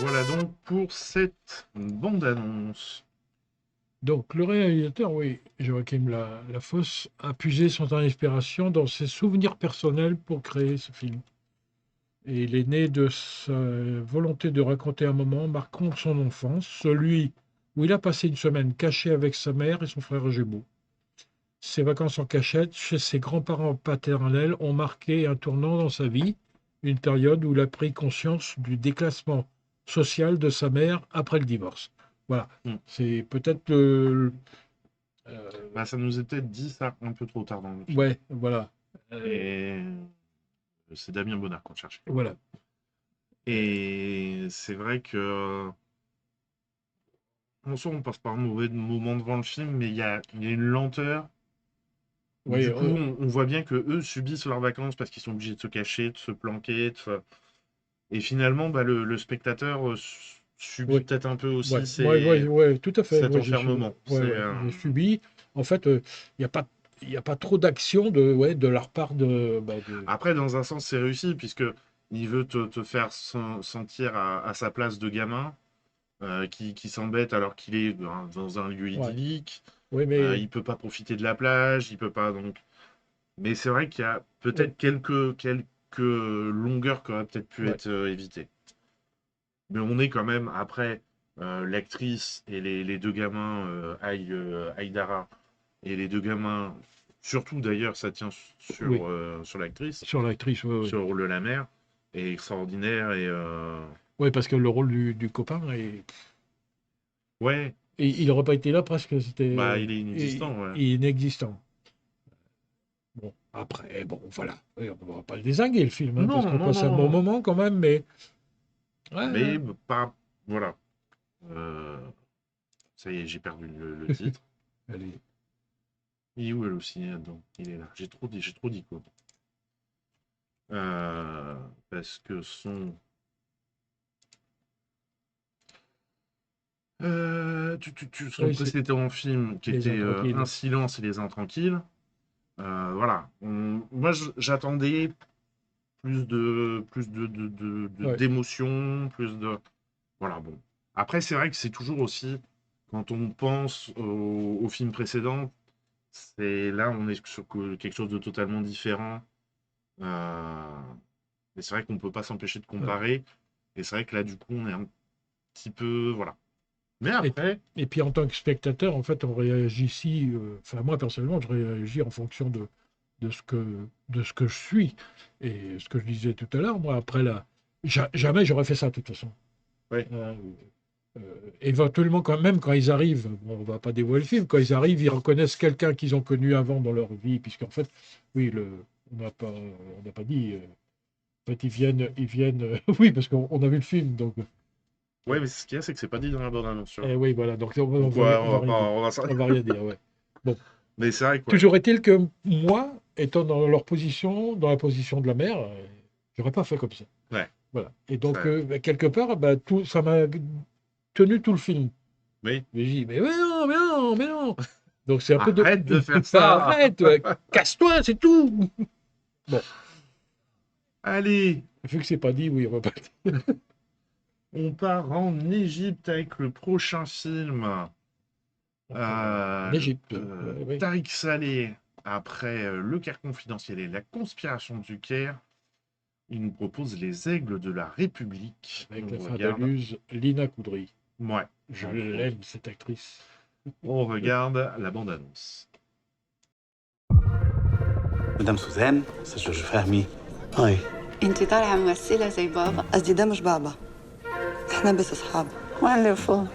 Voilà donc pour cette bande-annonce. Donc, le réalisateur, oui, Joachim Lafosse, a puisé son inspiration dans ses souvenirs personnels pour créer ce film. Et il est né de sa volonté de raconter un moment marquant de son enfance, celui où il a passé une semaine caché avec sa mère et son frère jumeau. Ses vacances en cachette chez ses grands-parents paternels ont marqué un tournant dans sa vie, une période où il a pris conscience du déclassement social de sa mère après le divorce. Voilà, c'est peut-être ça nous est peut-être dit ça un peu trop tard dans le film. Ouais, voilà. Et c'est Damien Bonnard qu'on cherchait. Voilà. Et c'est vrai que en soi, on passe par un mauvais moment devant le film, mais il y a une lenteur. Oui, du coup, on voit bien que eux subissent leurs vacances parce qu'ils sont obligés de se cacher, de se planquer. Et finalement, le spectateur subit peut-être un peu aussi tout à fait. cet enfermement. J'ai subi. En fait, il n'y a pas trop d'action de leur part de... Après, dans un sens, c'est réussi, puisqu'il veut te faire sentir à sa place de gamin, qui s'embête alors qu'il est dans un lieu idyllique. Oui, mais... il ne peut pas profiter de la plage, il peut pas... donc. Mais c'est vrai qu'il y a peut-être quelques longueurs qui auraient peut-être pu être évitées. Mais on est quand même, après, l'actrice et les 2 gamins, Aïdara, et les 2 gamins, surtout d'ailleurs, ça tient sur l'actrice. Sur l'actrice, oui. Sur la mère, est extraordinaire. Oui, parce que le rôle du copain est... Ouais. Et il n'aurait pas été là presque, c'était... il est inexistant, Il est inexistant. Bon, après, voilà. On ne va pas le dézinguer, le film, parce qu'on passe un bon moment quand même, mais... Mais pas... Voilà. Ça y est, j'ai perdu le titre. Allez. Il est où elle aussi là-dedans? Il est là. J'ai trop dit quoi. Parce que son... son précédent film qui était Un silence et les intranquilles. Voilà. Moi, j'attendais plus d'émotion, plus de... Voilà, bon. Après, c'est vrai que c'est toujours aussi, quand on pense au film précédent, là, on est sur quelque chose de totalement différent. Mais c'est vrai qu'on ne peut pas s'empêcher de comparer. Et c'est vrai que là, du coup, on est un petit peu... Voilà. Mais après... Et puis, en tant que spectateur, en fait, on réagit ici... Enfin, moi, personnellement, je réagis en fonction de ce que je suis. Et ce que je disais tout à l'heure, moi, après, jamais j'aurais fait ça, de toute façon. Oui. Éventuellement, quand ils arrivent, on ne va pas dévoiler le film, quand ils arrivent, ils reconnaissent quelqu'un qu'ils ont connu avant dans leur vie, puisqu'en fait, oui, on n'a pas dit, fait, ils viennent oui, parce qu'on a vu le film, donc... Ouais, mais ce qu'il y a, c'est que c'est pas dit dans la bande-annonce. Eh oui, voilà, donc on Donc, va on va rien dire, ouais. Bon. Mais c'est vrai, quoi. Toujours est-il que moi, étant dans leur position, dans la position de la mère, j'aurais pas fait comme ça. Ouais. Voilà. Et donc, quelque part, ça m'a tenu tout le film. Oui. Mais j'ai dit, mais non, mais non, mais non. Donc c'est un peu Arrête de faire ça. Arrête, casse-toi, c'est tout. Bon. Allez. Vu que c'est pas dit, oui, on va pas dire. On part en Égypte avec le prochain film. En Égypte. Oui. Tariq Saleh, après Le Caire confidentiel et La conspiration du Caire, il nous propose Les Aigles de la République. Avec la fabuluse Lina Koudry. Ouais. Je l'aime, cette actrice. On regarde la bande-annonce. مدام سوزان استاذ جورج فهمي هاي انت طالعه ممثله زي بابا. قصدي ده مش بابا، احنا بس اصحاب. وندرفul.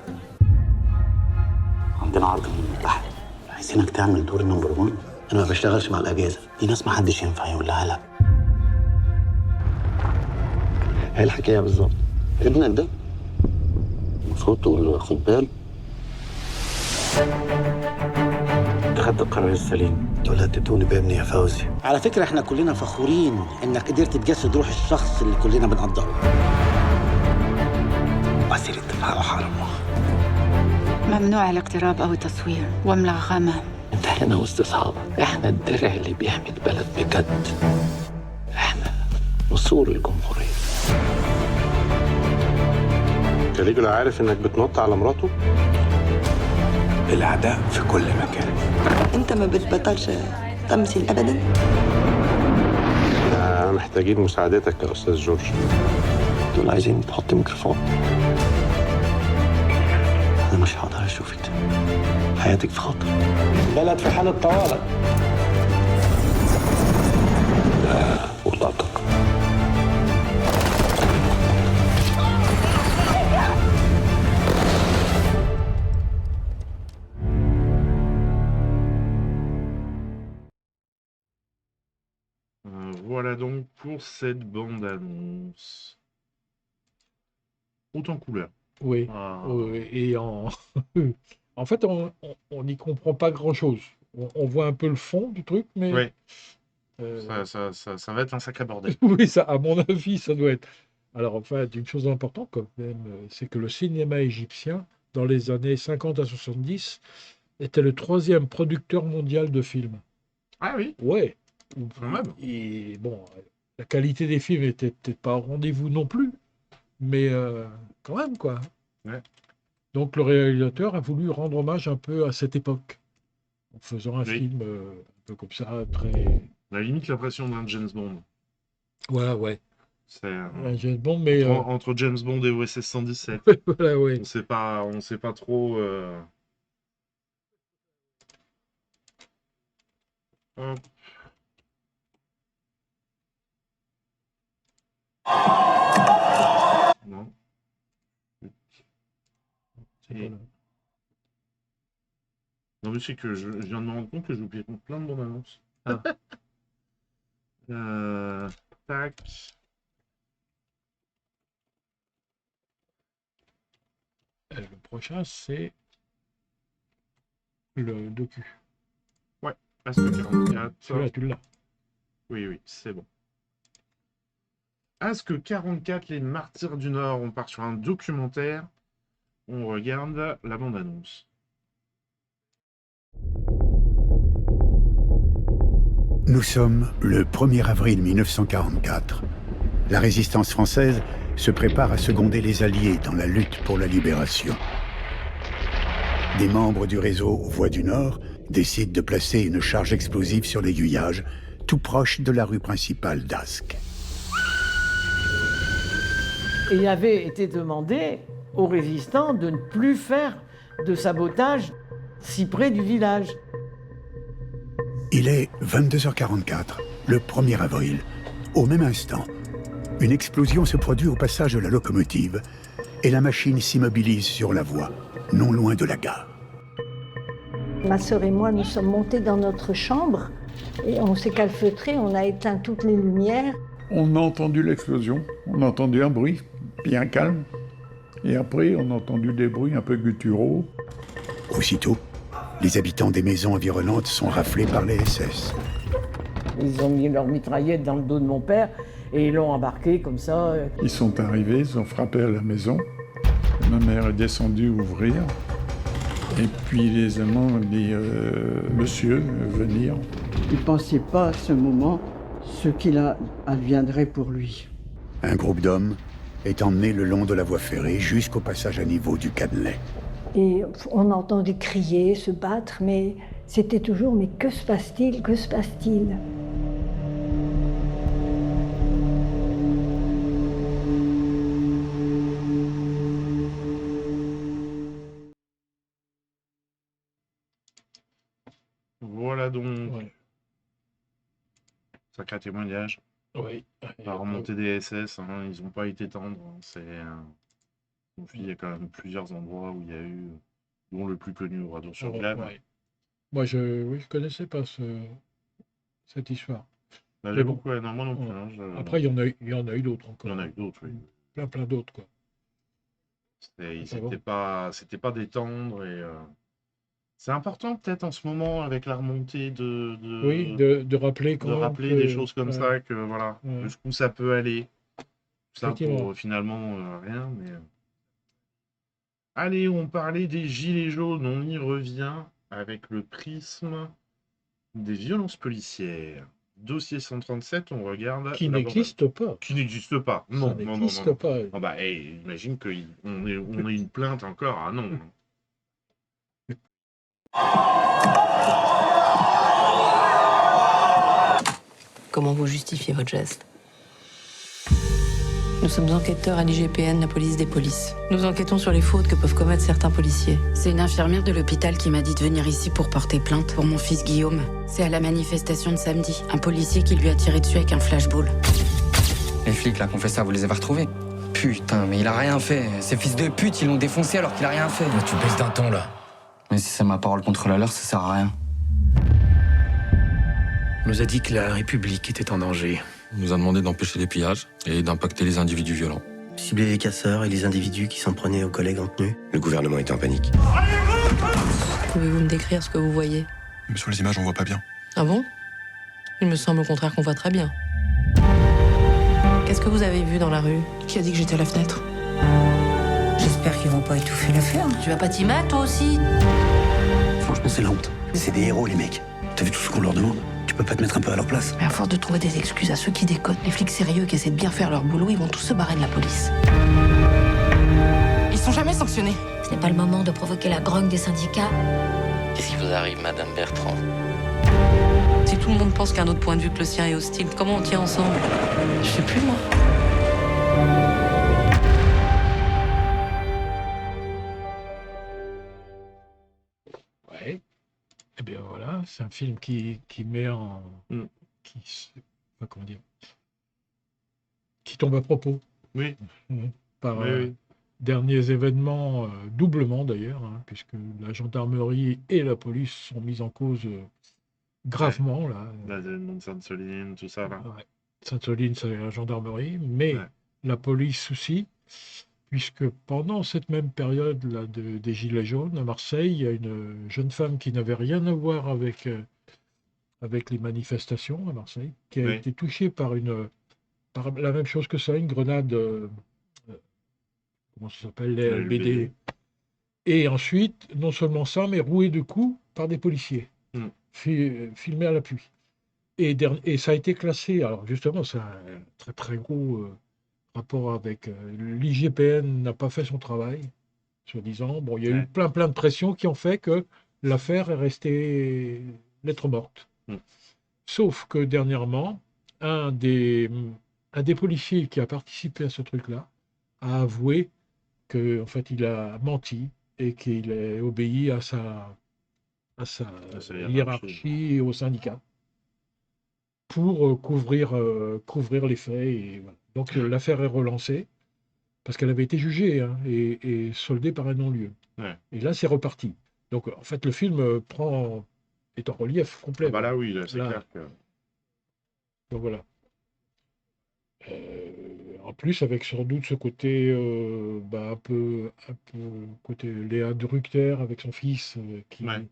عندنا عرض من المتحد عايزينك تعمل دور نمبر 1. انا ما بشتغلش مع الاجازه دي، ناس ما حدش ينفع يقول لها لا. هي الحكايه بالظبط. ابنك ده المفروض تقول له خد بالك. خدت القرار السليم. دول هتدوني بابني يا فوزي. على فكره احنا كلنا فخورين انك قدرت تجسد روح الشخص اللي كلنا بنقدره. وسيله دفاع وحرم. ممنوع الاقتراب او التصوير وملغمه. انت هنا وسط اصحابك، احنا الدرع اللي بيحمي البلد بجد. احنا نسور الجمهوريه. كاليجولا عارف انك بتنط على مراته؟ الاعداء في كل مكان. انت ما بتبطلش تمثيل ابدا؟ محتاجين مساعدتك يا استاذ جورج. دول عايزين تحط ميكروفون. انا مش هقدر اشوفك تاني. حياتك في خطر. بلد في حالة طوارئ. لا وطاقتك. Voilà donc pour cette bande-annonce. Haute en couleur. Oui. Et en fait, on n'y comprend pas grand-chose. On voit un peu le fond du truc, mais... Oui. Ça va être un sacré bordel. Oui, ça, à mon avis, ça doit être... Alors, enfin, une chose importante quand même, c'est que le cinéma égyptien, dans les années 50 à 70, était le 3e producteur mondial de films. Ah oui? Ouais. Quand même. Et bon, la qualité des films n'était peut-être pas au rendez-vous non plus, mais quand même, quoi. Ouais. Donc le réalisateur a voulu rendre hommage un peu à cette époque, en faisant un film un peu comme ça, très... On a limite l'impression d'un James Bond. Ouais. C'est un James Bond, mais... Entre James Bond et OSS 117. Voilà, ouais. On sait pas trop... Hop. Non. Et... Non, mais c'est que je viens de me rendre compte que j'ai oublié plein de bonnes annonces. Ah. Tac. Le prochain, c'est le docu. Ouais, Asque 44. Celui-là, tu l'as. Oui, c'est bon. Asque 44, les martyrs du Nord. On part sur un documentaire. On regarde la bande-annonce. Nous sommes le 1er avril 1944. La résistance française se prépare à seconder les Alliés dans la lutte pour la libération. Des membres du réseau Voix du Nord décident de placer une charge explosive sur l'aiguillage, tout proche de la rue principale d'Asque. Il avait été demandé aux résistants de ne plus faire de sabotage si près du village. Il est 22h44, le 1er avril. Au même instant, une explosion se produit au passage de la locomotive et la machine s'immobilise sur la voie, non loin de la gare. Ma sœur et moi, nous sommes montés dans notre chambre et on s'est calfeutrés, on a éteint toutes les lumières. On a entendu l'explosion, on a entendu un bruit bien calme, et après on a entendu des bruits un peu gutturaux. Aussitôt, les habitants des maisons environnantes sont raflés par les SS. Ils ont mis leur mitraillette dans le dos de mon père et ils l'ont embarqué comme ça. Ils sont arrivés, ils ont frappé à la maison. Ma mère est descendue ouvrir. Et puis les Allemands ont dit monsieur, venir. Il ne pensait pas à ce moment ce qu'il adviendrait pour lui. Un groupe d'hommes est emmené le long de la voie ferrée jusqu'au passage à niveau du Cadenet. Et on entendait crier, se battre, mais c'était toujours « mais que se passe-t-il, que se passe-t-il » Voilà donc. Sacré témoignage. Oui. La remontée des SS, hein, ils n'ont pas été tendres. Il y a quand même plusieurs endroits où il y a eu, dont le plus connu, Oradour-sur-Glane. Moi, je connaissais pas cette histoire. Bah, j'ai beaucoup, non, moi non plus. Hein, Après, il y en a eu d'autres encore. Il y en a eu d'autres, oui. Plein d'autres, quoi. C'était pas des tendres et... C'est important peut-être en ce moment avec la remontée de rappeler quand de rappeler des choses comme ça, que voilà, jusqu'où ça peut aller. Ça pour finalement rien, mais... Allez, on parlait des gilets jaunes, on y revient avec le prisme des violences policières. Dossier 137, on regarde... Qui n'existe pas. Qui n'existe pas. Non, ça n'existe pas. Oh bah, imagine qu'on ait une plainte encore. Ah non. Comment vous justifiez votre geste? Nous sommes enquêteurs à l'IGPN, la police des polices. Nous enquêtons sur les fautes que peuvent commettre certains policiers. C'est une infirmière de l'hôpital qui m'a dit de venir ici pour porter plainte pour mon fils Guillaume. C'est à la manifestation de samedi. Un policier qui lui a tiré dessus avec un flashball. Les flics là qui ont fait ça, vous les avez retrouvés? Putain, mais il a rien fait. Ces fils de pute, ils l'ont défoncé alors qu'il a rien fait. Mais tu baisses d'un ton là. Mais si c'est ma parole contre la leur, ça sert à rien. On nous a dit que la République était en danger. On nous a demandé d'empêcher les pillages et d'impacter les individus violents. Cibler les casseurs et les individus qui s'en prenaient aux collègues en tenue. Le gouvernement était en panique. Pouvez-vous me décrire ce que vous voyez? Mais sur les images, on voit pas bien. Ah bon? Il me semble au contraire qu'on voit très bien. Qu'est-ce que vous avez vu dans la rue? Qui a dit que j'étais à la fenêtre? J'espère qu'ils vont pas étouffer l'affaire. Tu vas pas t'y mettre, toi aussi? Franchement, c'est la honte. C'est des héros, les mecs. T'as vu tout ce qu'on leur demande? Tu peux pas te mettre un peu à leur place? Mais à force de trouver des excuses à ceux qui déconnent, les flics sérieux qui essaient de bien faire leur boulot, ils vont tous se barrer de la police. Ils sont jamais sanctionnés. Ce n'est pas le moment de provoquer la grogne des syndicats. Qu'est-ce qui vous arrive, Madame Bertrand? Si tout le monde pense qu'un autre point de vue que le sien est hostile, comment on tient ensemble? Je sais plus, moi. Ouais. Eh bien voilà, c'est un film qui met en... comment dire, qui tombe à propos. Oui. Par Oui. derniers événements, doublement d'ailleurs, hein, puisque la gendarmerie et la police sont mises en cause gravement. Là. L'événement de Sainte-Soline, tout ça. Là. Ouais. Sainte-Soline, c'est la gendarmerie, mais la police aussi, puisque pendant cette même période là, des Gilets jaunes, à Marseille, il y a une jeune femme qui n'avait rien à voir avec les manifestations à Marseille, qui a été touchée par la même chose que ça, une grenade, comment ça s'appelle, les LBD. Et ensuite, non seulement ça, mais rouée de coups par des policiers, filmés à l'appui. Et ça a été classé, alors justement, c'est un très très gros rapport avec... l'IGPN n'a pas fait son travail, soi-disant. Bon, il y a eu plein de pressions qui ont fait que l'affaire est restée lettre morte. Sauf que dernièrement, un des policiers qui a participé à ce truc-là a avoué qu'en fait, il a menti et qu'il a obéi à sa hiérarchie et au syndicat pour couvrir les faits. Et voilà. Donc l'affaire est relancée parce qu'elle avait été jugée et soldée par un non-lieu. Ouais. Et là, c'est reparti. Donc en fait, le film est en relief complet. Ah bah là, oui, c'est clair que... Donc voilà. En plus, avec sans doute ce côté un peu côté Léa Drucker avec son fils qui Ouais.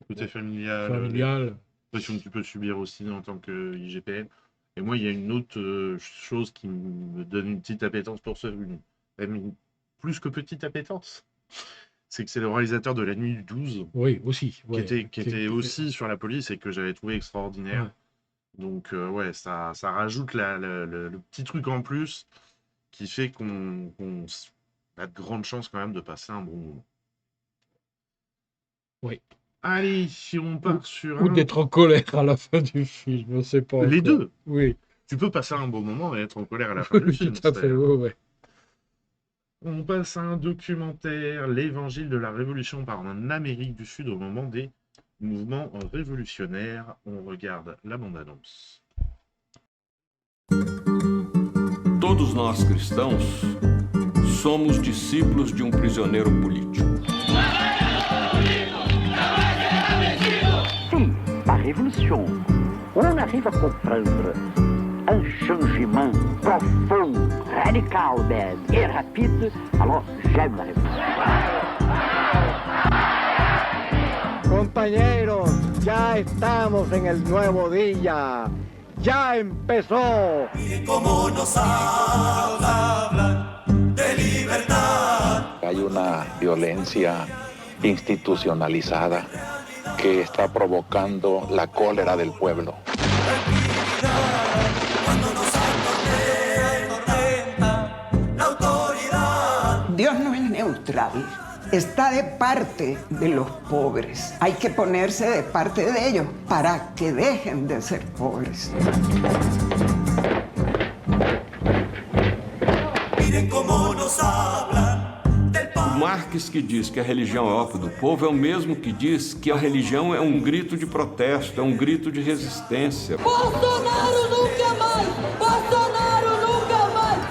Côté familial. familial. Pression que tu peux subir aussi en tant que IGPN. Et moi, il y a une autre chose qui me donne une petite appétence pour plus que petite appétence. C'est que c'est le réalisateur de La Nuit du 12. Oui, aussi. Qui était aussi sur la police et que j'avais trouvé extraordinaire. Ouais. Donc, ça rajoute le petit truc en plus qui fait qu'on a de grandes chances quand même de passer un bon moment. Oui. Allez, si on part sur Ou d'être en colère à la fin du film, on ne sait pas. Les encore. deux. Oui. Tu peux passer un bon moment et être en colère à la fin du film. Tout à fait, oui. On passe à un documentaire, L'Évangile de la Révolution par en Amérique du Sud au moment des mouvements révolutionnaires. On regarde la bande-annonce. Todos nós cristãos somos discípulos de prisioneiro político. Sim, la révolution. On arrive à comprendre un changement profond, radical même, et rapide, alors j'aime la révolution. Compañeros, ya estamos en el nuevo día. Ya empezó. Miren cómo nos hablan de libertad. Hay una violencia institucionalizada que está provocando la cólera del pueblo. Dios no es neutral, está de parte de los pobres. Hay que ponerse de parte de ellos para que dejen de ser pobres. Miren cómo nos hablan. Marx, que diz que a religião é ópio do povo, é o mesmo que diz que a religião é grito de protesto, é grito de resistência. Bolsonaro nunca mais! Bolsonaro nunca mais!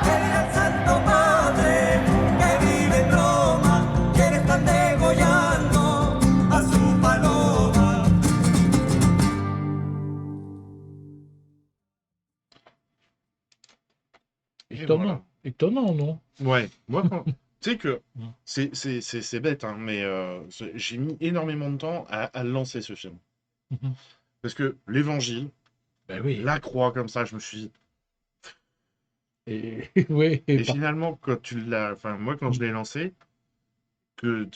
El Santo Padre que vive en Roma, quien están degollando a su paloma. Étonnant, non? Ouais, moi, tu sais que c'est bête, hein, mais j'ai mis énormément de temps à lancer ce film. Parce que l'Évangile, la croix comme ça, je me suis dit... Et finalement, quand tu l'as... Enfin, moi, quand je l'ai lancé, le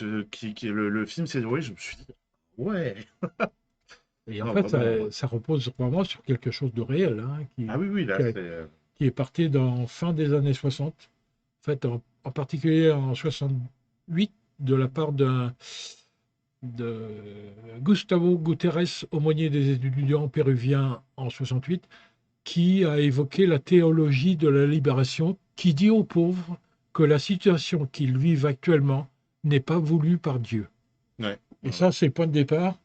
film s'est déroulé, je me suis dit, ouais. Et en fait, ça repose vraiment sur quelque chose de réel. Hein, qui est parti fin des années 60. En fait, en particulier en 68, de la part de Gustavo Guterres, aumônier des étudiants péruviens en 68, qui a évoqué la théologie de la libération, qui dit aux pauvres que la situation qu'ils vivent actuellement n'est pas voulue par Dieu. Ouais. Et ça, c'est le point de départ,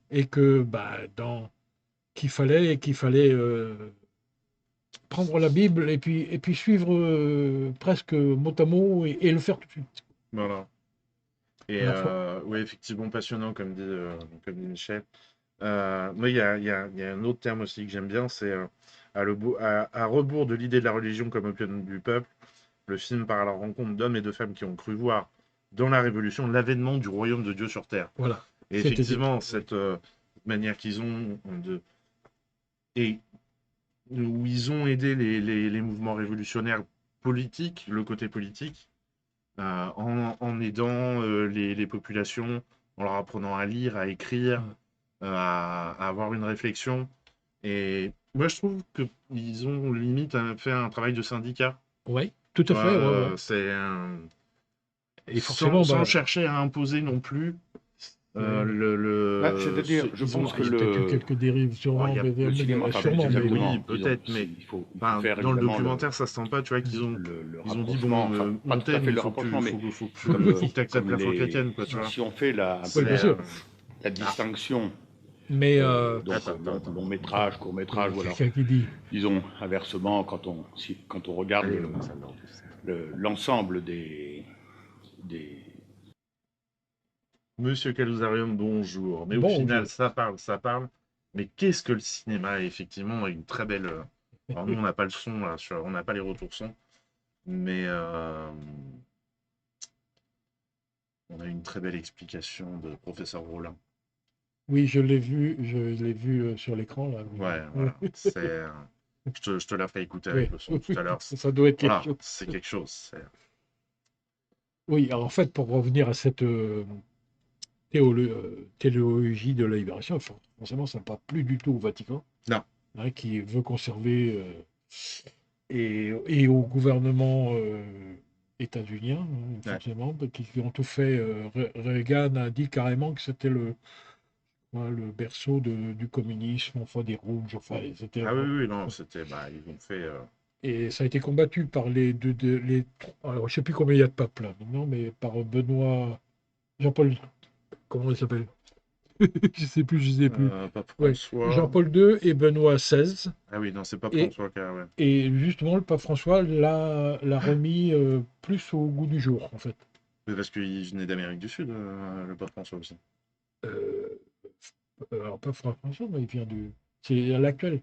et que qu'il fallait prendre la Bible et puis suivre presque mot à mot et le faire tout de suite. Voilà. Et oui, effectivement, passionnant, comme dit Michel. Moi, il y a un autre terme aussi que j'aime bien, c'est à rebours de l'idée de la religion comme opium du peuple, le film part à la rencontre d'hommes et de femmes qui ont cru voir dans la Révolution l'avènement du royaume de Dieu sur Terre. Voilà. Et effectivement, cette manière qu'ils ont où ils ont aidé les mouvements révolutionnaires politiques, le côté politique, en aidant les populations, en leur apprenant à lire, à écrire, à avoir une réflexion. Et moi, je trouve qu'ils ont limite fait un travail de syndicat. Oui, tout à fait. Ouais. C'est Et forcément, sans chercher à imposer non plus. C'est-à-dire, je pense que peut-être quelques dérives sûrement. le cinéma, oui, peut-être, mais dans le documentaire, ça se sent pas, tu vois, qu'ils ont dit, bon, Montaigne, il faut que tu acceptes la foi chrétienne, quoi, tu vois. Si on fait la distinction long métrage, court métrage, ou alors, disons, inversement, quand on regarde l'ensemble des... Monsieur Caluzarium, bonjour. Mais au final, ça parle. Mais qu'est-ce que le cinéma, effectivement, est une très belle. Alors nous, on n'a pas le son, là, on n'a pas les retours son, mais on a une très belle explication de professeur Rollin. Oui, je l'ai vu sur l'écran là. Ouais, voilà. C'est, je te la ferai écouter avec le son tout à l'heure. Ça doit être quelque Voilà, chose. c'est quelque chose. Oui, alors en fait, pour revenir à cette théologie de la libération, forcément, ça ne parle plus du tout au Vatican. Non. Hein, qui veut conserver, et au gouvernement états-unien, forcément, qui ont tout fait. Reagan a dit carrément que c'était le berceau du communisme, enfin des rouges, enfin c'était. Ah oui, non, c'était. Ils ont fait. Et ça a été combattu par les alors, je ne sais plus combien il y a de papes là maintenant, mais par Jean-Paul, comment il s'appelle? Je sais plus. Pape François. Ouais. Jean-Paul II et Benoît XVI. Ah oui, non, c'est Pape François qui a, ouais. Et justement, le pape François l'a remis plus au goût du jour, en fait. Mais parce qu'il venait d'Amérique du Sud, le pape François aussi. Alors, pas François, mais il vient c'est à l'actuel.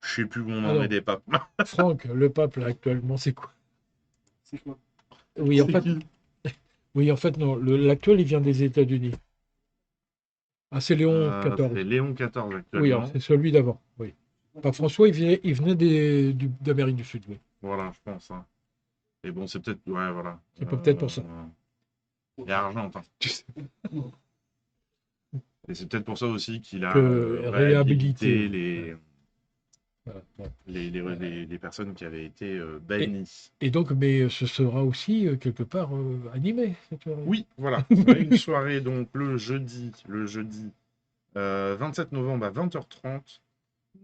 Je sais plus où on en est des papes. Franck, le pape, là, actuellement, c'est quoi? C'est quoi? Oui, en fait. Oui, en fait, non. L'actuel, il vient des États-Unis. Ah, c'est Léon XIV. C'est Léon XIV actuellement. Oui, c'est celui d'avant. Oui. Pape François, il venait d'Amérique du Sud. Oui. Voilà, je pense. Hein. Et bon, c'est peut-être. Ouais, voilà. C'est peut-être pour ça. Il y a Argentine. Et c'est peut-être pour ça aussi qu'il a réhabilité les personnes qui avaient été bannies. Et donc, mais ce sera aussi quelque part animé. Oui, voilà. Une soirée donc le jeudi 27 novembre à 20h30.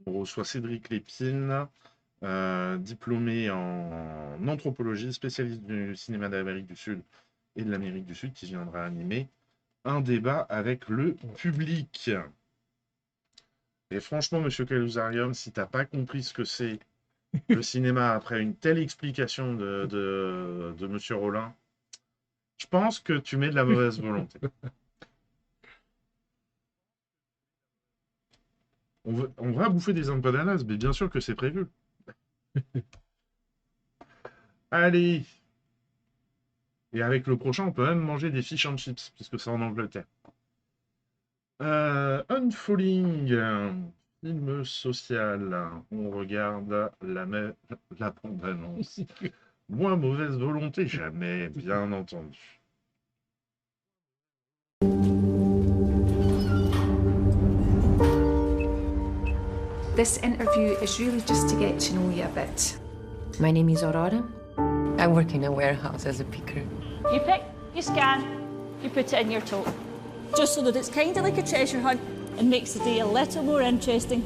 On reçoit Cédric Lépine, diplômé en anthropologie, spécialiste du cinéma d'Amérique du Sud et de l'Amérique du Sud, qui viendra animer un débat avec le public. Et franchement, monsieur Kaluzarium, si t'as pas compris ce que c'est le cinéma après une telle explication de monsieur Rollin, je pense que tu mets de la mauvaise volonté. On va bouffer des empanadas, mais bien sûr que c'est prévu. Allez. Et avec le prochain, on peut même manger des fish and chips, puisque c'est en Angleterre. Unfalling, film social. On regarde la bande-annonce. Moins mauvaise volonté, jamais, bien entendu. This interview is really just to get to know you a bit. My name is Aurora. I work in a warehouse as a picker. You pick, you scan, you put it in your tote. Just so that it's kind of like a treasure hunt and makes the day a little more interesting.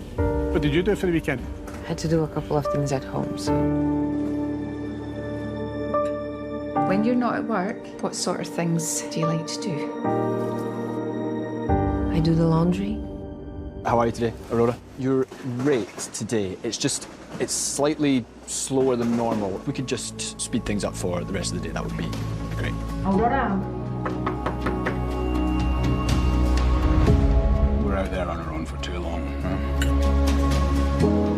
What did you do for the weekend? I had to do a couple of things at home, so... When you're not at work, what sort of things do you like to do? I do the laundry. How are you today, Aurora? Your rate today, it's slightly slower than normal. We could just speed things up for the rest of the day. That would be great. Aurora. We're out there on our own for too long, huh?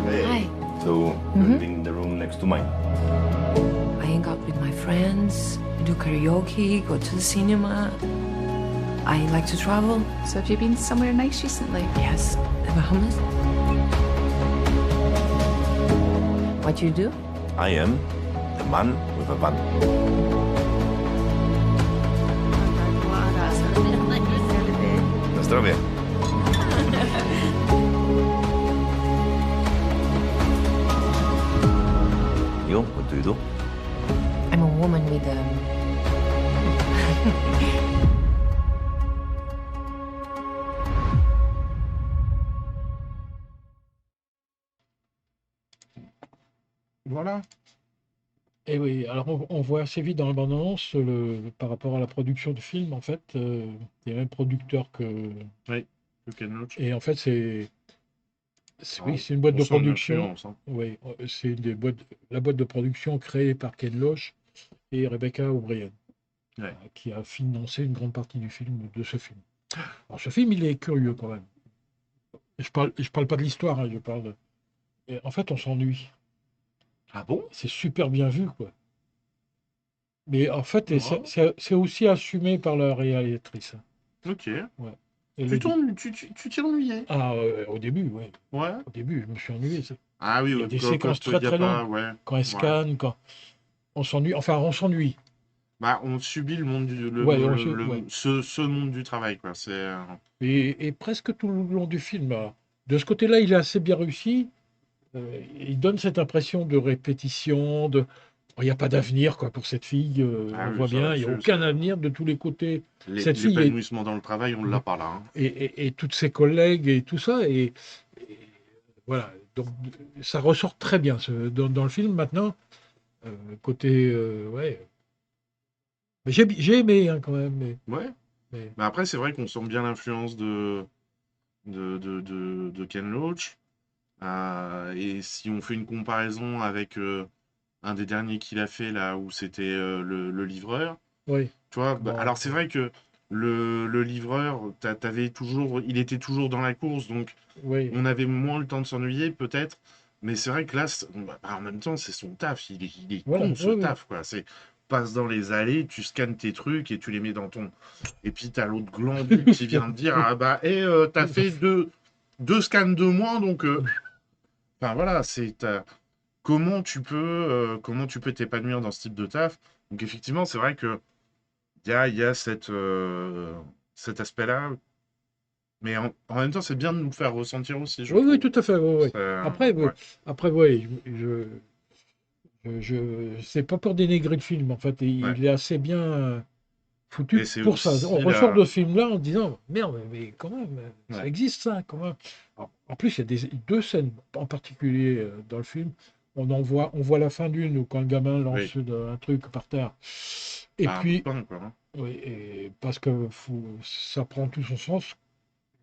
Hey. Hi. So, you're living in the room next to mine? I hang out with my friends, do karaoke, go to the cinema. I like to travel. So have you been somewhere nice recently? Yes, the Bahamas. What do you do? I am the man with a van. Na zdrowie. You, what do you do? I'm a woman with Voilà. Et oui, alors on voit assez vite dans la bande-annonce par rapport à la production du film, en fait, les mêmes producteurs que... Oui, que Ken Loach. Et en fait, oui, c'est une boîte de production. Hein. Oui, c'est la boîte de production créée par Ken Loach et Rebecca O'Brien, qui a financé une grande partie du film, de ce film. Alors ce film, il est curieux quand même. Je parle pas de l'histoire, hein, je parle de... Et en fait, on s'ennuie. Ah bon? C'est super bien vu, quoi. Mais en fait, et Ouais. c'est aussi assumé par la réalisatrice. Ok. Ouais. Tu t'es ennuyé? Ah, au début, ouais. Ouais. Au début, je me suis ennuyé. Ah oui, Il y a des quand séquences il y très a très pas, longues. ouais. Quand elle scanne, quand on s'ennuie. Enfin, on s'ennuie. Bah, on subit le monde du Ouais, ouais. ce monde du travail, quoi. C'est Et presque tout le long du film. Là. De ce côté-là, il est assez bien réussi. Il donne cette impression de répétition, de... Il n'y a pas d'avenir quoi, pour cette fille. ah On oui, voit ça bien, il n'y a là-dessus, aucun avenir de tous les côtés. c'est Cette fille l'épanouissement dans le travail, on l'a pas là. Hein. et toutes ses collègues et tout ça. Et voilà. Donc, ça ressort très bien dans le film maintenant. Côté. Ouais. Mais j'ai aimé hein, quand même. Ouais. Mais après, c'est vrai qu'on sent bien l'influence de Ken Loach. Et si on fait une comparaison avec un des derniers qu'il a fait, là, où c'était le livreur, Oui. tu vois, Bon. alors c'est vrai que le livreur, il était toujours dans la course, donc Oui. on avait moins le temps de s'ennuyer, peut-être. Mais c'est vrai que là, en même temps, c'est son taf. Il est Voilà. con, ce taf, quoi. C'est passe dans les allées, tu scannes tes trucs et tu les mets dans ton... Et puis, t'as l'autre glandu qui vient te dire, ah bah, t'as fait deux scans de moins, donc... Enfin, voilà, comment tu peux t'épanouir dans ce type de taf. Donc, effectivement, c'est vrai que il y a cet aspect-là. Mais en même temps, c'est bien de nous faire ressentir aussi, je Oui, trouve. oui, tout à fait. Oui. Après, oui, c'est pas pour dénigrer le film. En fait, il est assez bien foutu pour ça. On ressort de ce film-là en disant merde, mais quand même, ça existe ça, quand même. Alors, en plus, il y a deux scènes en particulier dans le film. On voit la fin d'une où quand le gamin lance un truc par terre. Et puis, oui, et parce que ça prend tout son sens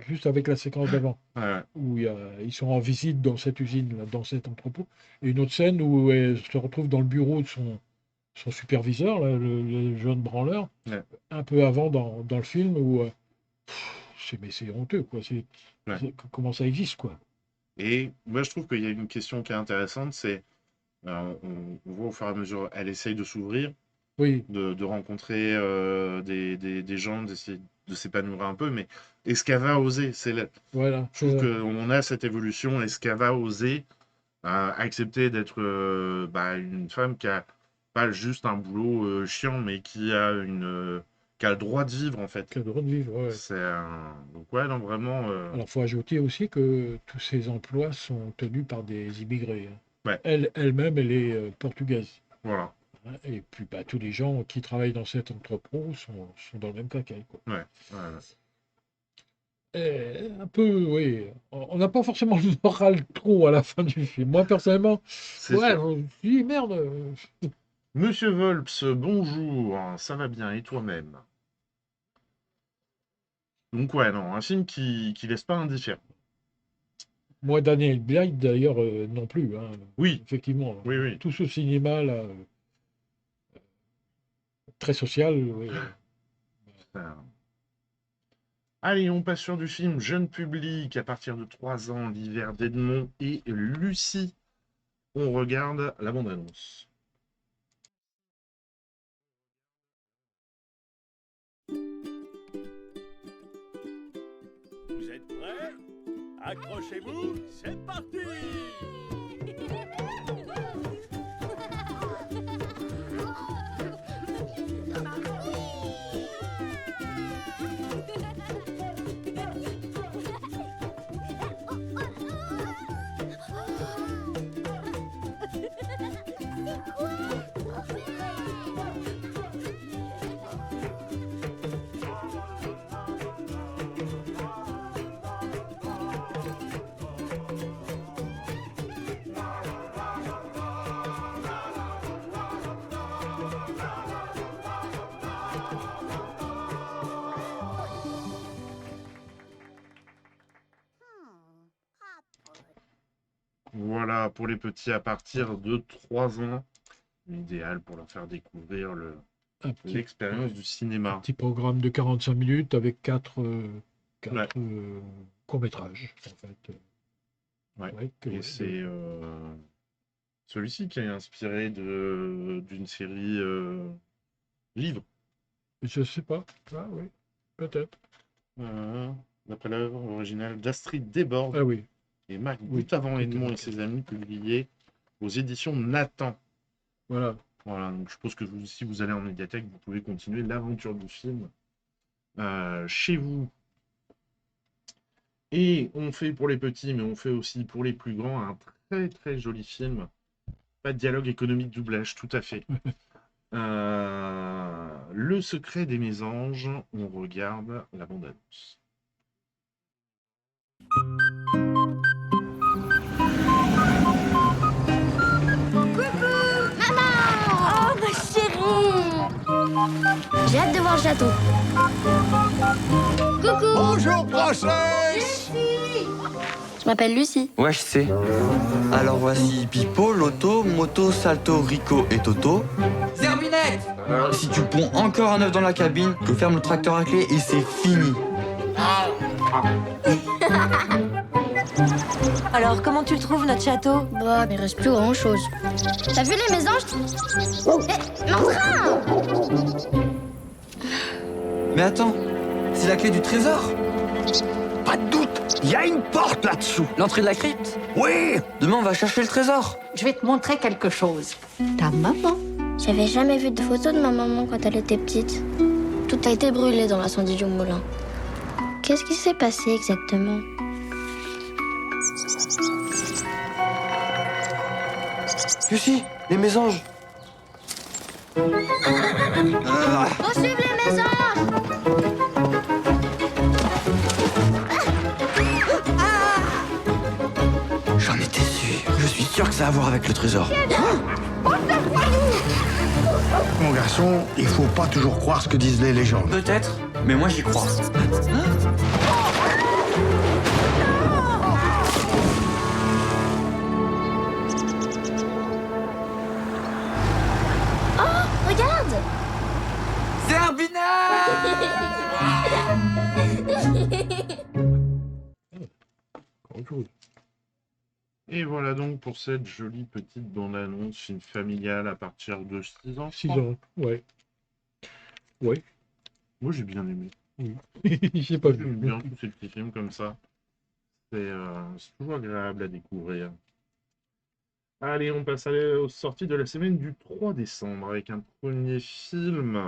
juste avec la séquence d'avant, où ils sont en visite dans cette usine, là, dans cet entrepôt. Et une autre scène où elle se retrouve dans le bureau de son superviseur, là, le jeune branleur, un peu avant dans le film, où c'est honteux, quoi. Comment ça existe, quoi. Et moi, je trouve qu'il y a une question qui est intéressante, c'est, on voit au fur et à mesure, elle essaye de s'ouvrir, de rencontrer des gens, d'essayer de s'épanouir un peu, mais est-ce qu'elle va oser? Voilà, je trouve qu'on a cette évolution, est-ce qu'elle va oser accepter d'être une femme qui a pas juste un boulot chiant, mais qui a le droit de vivre, en fait. Qui a le droit de vivre, ouais. Donc, ouais, non, vraiment... Alors, il faut ajouter aussi que tous ces emplois sont tenus par des immigrés. Hein. Ouais. Elle-même, elle est portugaise. Voilà. Et puis, tous les gens qui travaillent dans cet entrepôt sont dans le même cas qu'elle, quoi. Ouais. Un peu, oui. On n'a pas forcément le moral trop à la fin du film. Moi, personnellement, je me dis, merde. Monsieur Volps, bonjour. Ça va bien, et toi-même? Donc, ouais, non, un film qui laisse pas indifférent. Moi, Daniel Blythe, d'ailleurs, non plus. Hein. Oui. Effectivement. Oui. Tout ce cinéma, là, très social. Oui. Allez, on passe sur du film jeune public à partir de 3 ans, l'hiver d'Edmond et Lucie. On regarde la bande-annonce. Vous êtes prêts? Accrochez-vous, c'est parti! Voilà, pour les petits à partir de 3 ans. Idéal pour leur faire découvrir l'expérience du cinéma. Un petit programme de 45 minutes avec 4 court-métrage, en fait. Ouais. que- Et c'est celui-ci qui est inspiré d'une série livre. Je sais pas. Ah oui, peut-être. D'après l'œuvre originale d'Astrid Desbordes Ah oui. et Marc Oui, Boutavant tout à Edmond fait. et ses amis, publié aux éditions Nathan. Voilà. Voilà, donc je suppose que si vous allez en médiathèque, vous pouvez continuer l'aventure du film chez vous. Et on fait pour les petits, mais on fait aussi pour les plus grands un très très joli film. Pas de dialogue, économie de doublage, tout à fait. Le secret des mésanges, on regarde la bande-annonce. Oh, ma chérie! J'ai hâte de voir le château. Coucou! Bonjour, princesse! Je m'appelle Lucie. Ouais, je sais. Alors voici Pipo, Loto, Moto, Salto, Rico et Toto. Zerbinette! Si tu ponds encore un œuf dans la cabine, je ferme le tracteur à clé et c'est fini. Alors, comment tu le trouves, notre château? Bah, il reste plus grand-chose. T'as vu les mésanges? Eh, mon train! Mais attends, c'est la clé du trésor. Pas de doute, il y a une porte là-dessous. L'entrée de la crypte. Oui! Demain, on va chercher le trésor. Je vais te montrer quelque chose. Ta maman. J'avais jamais vu de photo de ma maman quand elle était petite. Tout a été brûlé dans l'incendie du moulin. Qu'est-ce qui s'est passé exactement? Lucie, les mésanges. Faut suivre les mésanges! J'en étais sûr. Je suis sûr que ça a à voir avec le trésor. Mon garçon, il faut pas toujours croire ce que disent les légendes. Peut-être, mais moi j'y crois. Oh, regarde! Et voilà donc pour cette jolie petite bande-annonce, film familial à partir de 6 ans. 6 ans, ouais. Ouais. Moi j'ai bien aimé. Oui. J'ai pas vu. J'aime bien tous ces petits films comme ça. C'est toujours agréable à découvrir. Allez, on passe aux sorties de la semaine du 3 décembre avec un premier film,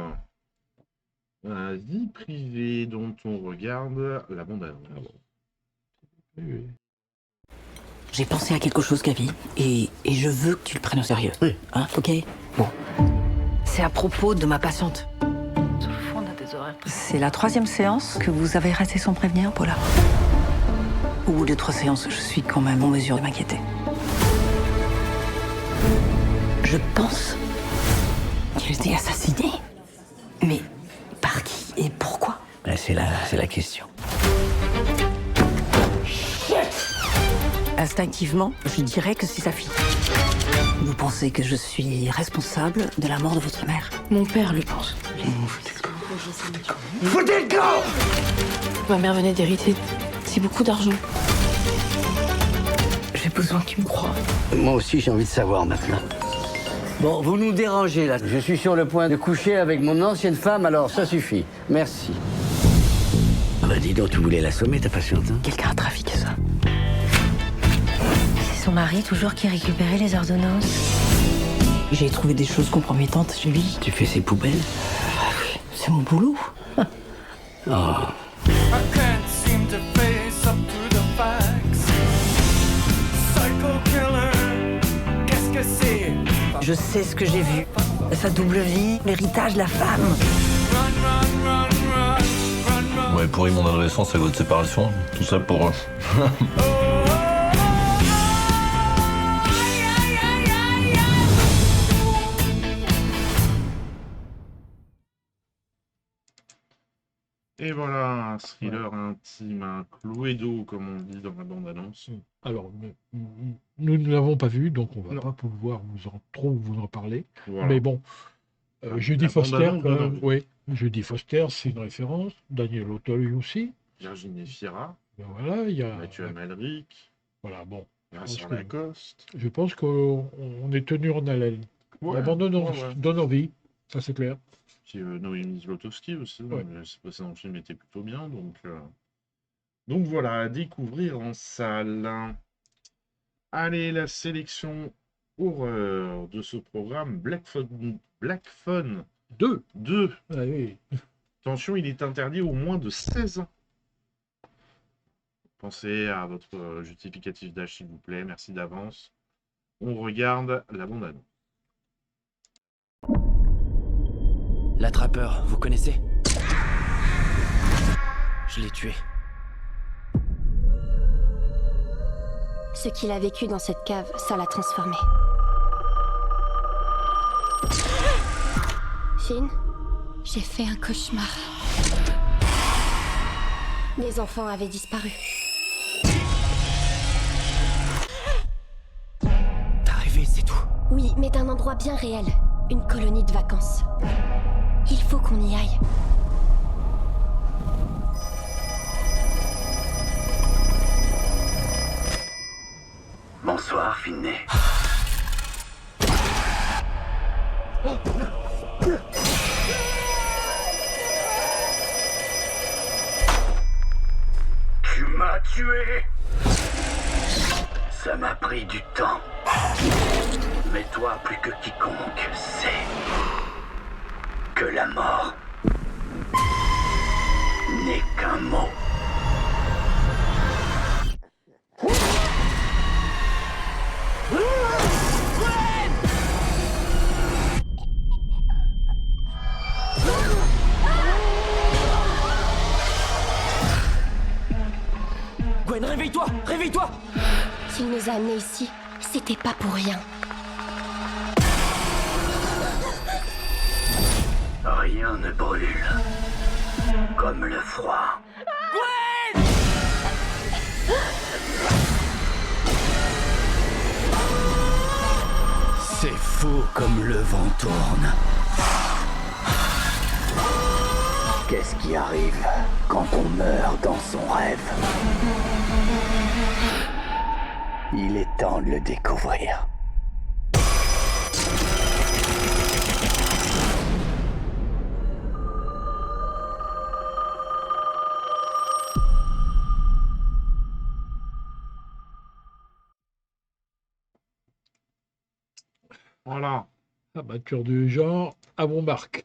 Vie privée, dont on regarde la bande-annonce. J'ai pensé à quelque chose, Gavi, et je veux que tu le prennes au sérieux. Oui. Hein, ok? Bon. C'est à propos de ma patiente. C'est la 3e séance que vous avez raté sans prévenir, Paula. Au bout de 3 séances, je suis quand même en mesure de m'inquiéter. Je pense qu'il a été assassiné. Mais par qui et pourquoi? C'est la question. Instinctivement, je dirais que c'est sa fille. Vous pensez que je suis responsable de la mort de votre mère? Mon père le pense. Foutez le camp! Ma mère venait d'hériter. C'est beaucoup d'argent. J'ai besoin qu'il me croie. Moi aussi, j'ai envie de savoir maintenant. Bon, vous nous dérangez là. Je suis sur le point de coucher avec mon ancienne femme, alors ça suffit. Merci. Ah bah dis donc, tu voulais l'assommer, ta patiente, hein? Quelqu'un a trafiqué ça. C'est son mari toujours qui récupérait les ordonnances. J'ai trouvé des choses compromettantes chez lui. Tu fais ses poubelles? C'est mon boulot. Oh. I can't seem to face up to the facts. Psycho killer, qu'est-ce que c'est? Je sais ce que j'ai vu. Sa double vie, l'héritage de la femme. Ouais, pourri mon adolescence et votre séparation. Tout ça pour... Et voilà, un thriller intime, un Cluedo, comme on dit dans la bande-annonce. Alors, nous ne l'avons pas vu, donc on va pas pouvoir vous en parler. Voilà. Mais bon, Judy La Foster, bande-annonce donne envie. oui, Judy Foster, c'est une référence. Daniel Auteuil aussi. Virginie Fira. Ben voilà, il y a... Mathieu Amalric. Voilà, bon. Vincent Lacoste. Je pense qu'on est tenu en haleine. Ouais, Vraiment ouais. donne envie, ça c'est clair. Puis Noémie Zlotowski aussi, Ouais. ses précédents films étaient plutôt bien, donc voilà, à découvrir en salle. Allez, la sélection horreur de ce programme, Black Phone 2. Ah oui. Attention, il est interdit aux moins de 16 ans. Pensez à votre justificatif d'âge, s'il vous plaît. Merci d'avance. On regarde la bande-annonce. L'attrapeur, vous connaissez? Je l'ai tué. Ce qu'il a vécu dans cette cave, ça l'a transformé. Finn, j'ai fait un cauchemar. Les enfants avaient disparu. T'as rêvé, c'est tout. Oui, mais d'un endroit bien réel. Une colonie de vacances. Il faut qu'on y aille. Bonsoir, Finney. Tu m'as tué. Ça m'a pris du temps. Mais toi, plus que quiconque, sais que la mort n'est qu'un mot. Gwen, réveille-toi! Réveille-toi! S'il nous a amenés ici, c'était pas pour rien. Rien ne brûle comme le froid. Gwen! C'est fou comme le vent tourne. Qu'est-ce qui arrive quand on meurt dans son rêve? Il est temps de le découvrir. Voilà. Amateur du genre, à bon marque.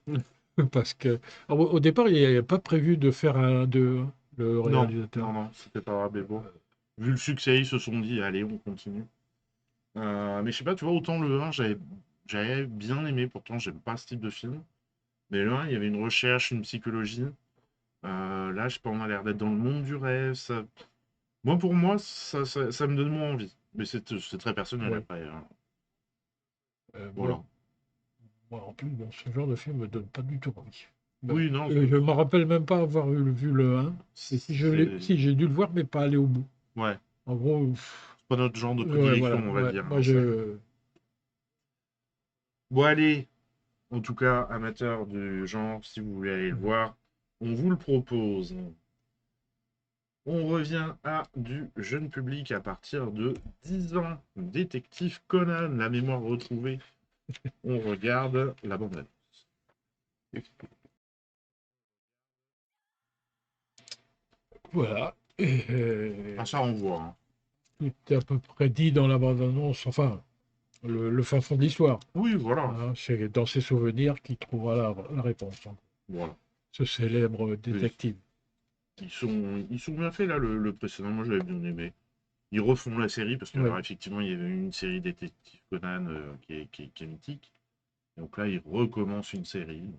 Parce que au départ, il n'y avait pas prévu de faire un 2, le réalisateur. Non, c'était pas mais bon. Vu le succès, ils se sont dit, allez, on continue. Mais je sais pas, tu vois, autant le 1, j'avais bien aimé, pourtant j'aime pas ce type de film. Mais le 1, il y avait une recherche, une psychologie. Là, je sais pas, on a l'air d'être dans le monde du rêve. Moi, pour moi, ça me donne moins envie. Mais c'est très personnel Ouais. après. Hein. Voilà. Moi, en plus, bon, ce genre de film me donne pas du tout envie. Oui, non. Je me rappelle même pas avoir vu le 1. Et si j'ai dû le voir, mais pas aller au bout. Ouais. En gros, c'est pas notre genre de prédilection, on va dire. Moi, Bon, allez. En tout cas, amateurs du genre, si vous voulez aller le voir, on vous le propose. On revient à du jeune public à partir de 10 ans. Détective Conan, la mémoire retrouvée. On regarde la bande-annonce. Voilà. Ça, on voit. Hein. Tout est à peu près dit dans la bande-annonce. Enfin, le fin fond de l'histoire. Oui, voilà. Hein, c'est dans ses souvenirs qu'il trouvera la réponse. Hein. Voilà. Ce célèbre détective. Ils sont bien faits, là, le précédent. Moi, j'avais bien aimé. Ils refont la série, parce que alors, effectivement, il y avait une série Détective Conan qui est mythique. Donc là, ils recommencent une série. Donc,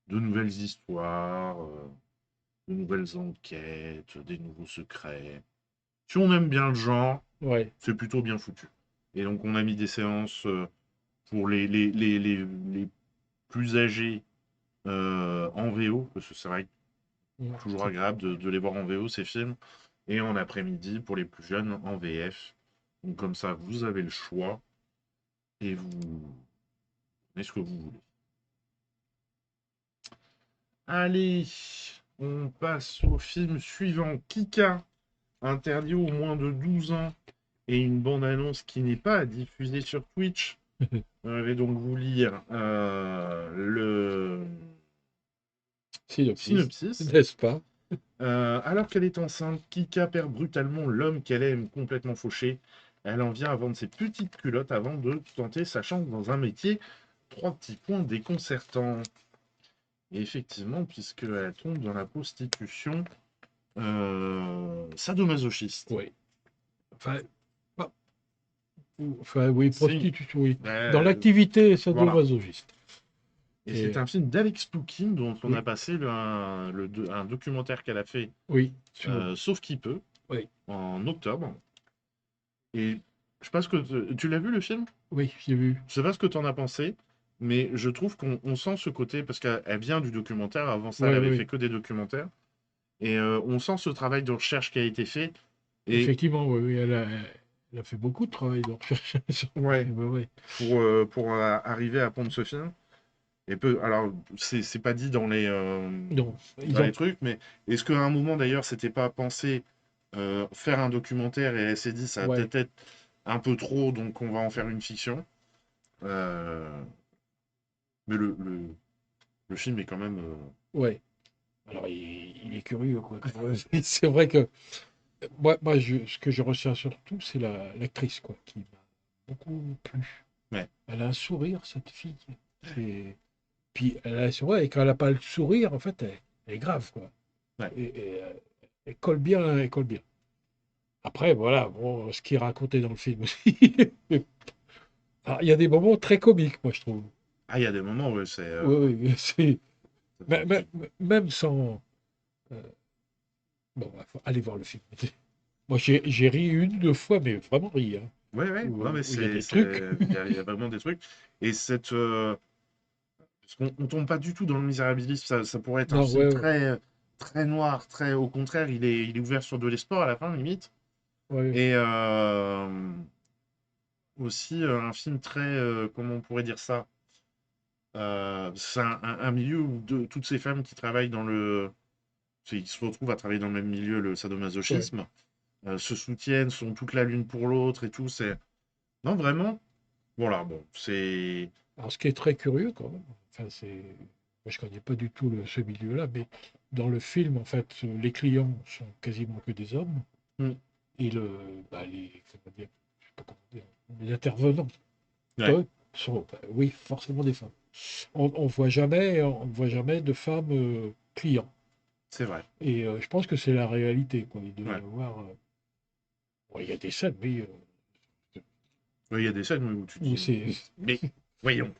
de nouvelles histoires, de nouvelles enquêtes, des nouveaux secrets. Si on aime bien le genre, c'est plutôt bien foutu. Et donc, on a mis des séances pour les plus âgés en VO, parce que c'est vrai que c'est toujours agréable de les voir en VO, ces films. Et en après-midi, pour les plus jeunes, en VF. Donc, comme ça, vous avez le choix. Et vous prenez ce que vous voulez. Allez, On passe au film suivant, Kika, interdit aux moins de 12 ans, et une bande-annonce qui n'est pas diffusée sur Twitch. Je vais donc vous lire le synopsis. N'est-ce pas? Alors qu'elle est enceinte, Kika perd brutalement l'homme qu'elle aime complètement fauché. Elle en vient à vendre ses petites culottes avant de tenter sa chance dans un métier. 3 petits points déconcertants. Et effectivement, puisqu'elle tombe dans la prostitution sadomasochiste. Oui. Oui, prostitution, oui. Dans l'activité sadomasochiste. Et c'est un film d'Alex Poukin dont on a passé un documentaire qu'elle a fait, Sauf qui peut, en octobre. Et je sais pas ce que tu l'as vu le film? Oui, j'ai vu. Je sais pas ce que tu en as pensé, mais je trouve qu'on sent ce côté, parce qu'elle vient du documentaire, avant ça elle avait fait que des documentaires, et on sent ce travail de recherche qui a été fait. Et... Effectivement, oui, elle a fait beaucoup de travail de recherche. Pour arriver à pondre ce film. Alors, c'est pas dit dans les, les trucs, mais est-ce qu'à un moment d'ailleurs, c'était pas pensé faire un documentaire et elle s'est dit ça va peut-être être un peu trop, donc on va en faire une fiction. Mais le film est quand même. Ouais. Alors, il est curieux, quoi. C'est vrai que moi ce que je retiens surtout, c'est l'actrice, quoi, qui m'a beaucoup plu. Ouais. Elle a un sourire, cette fille. Puis elle a un sourire, et quand elle n'a pas le sourire, en fait, elle est grave, quoi. Ouais. Et elle colle bien, elle colle bien. Après, voilà, bon, ce qui est raconté dans le film aussi. Alors, il y a des moments très comiques, moi, je trouve. Ah, il y a des moments où c'est... Oui, c'est... Même sans... Bon, faut aller voir le film. Moi, j'ai ri 1 ou 2 fois, mais vraiment ri. Hein. Ouais, non, mais il y a des trucs. Il y a vraiment des trucs. Et cette... Parce qu'on ne tombe pas du tout dans le misérabilisme. Ça pourrait être un film très noir, très... Au contraire, il est ouvert sur de l'espoir à la fin, limite. Ouais. Et aussi un film très... comment on pourrait dire ça? C'est un milieu où toutes ces femmes qui travaillent dans le... Ils se retrouvent à travailler dans le même milieu, le sadomasochisme, se soutiennent, sont toute la l'une pour l'autre et tout. Non, vraiment. Voilà, bon, c'est... Alors, ce qui est très curieux, quand même, enfin, c'est... Moi, je ne connais pas du tout ce milieu-là, mais dans le film, en fait, les clients sont quasiment que des hommes. Et les intervenants sont, oui, forcément des femmes. On ne voit jamais de femmes clients. C'est vrai. Et je pense que c'est la réalité, quoi. Il doit y avoir... il y a des scènes, mais... il y a des scènes où tu dis... Mais voyons.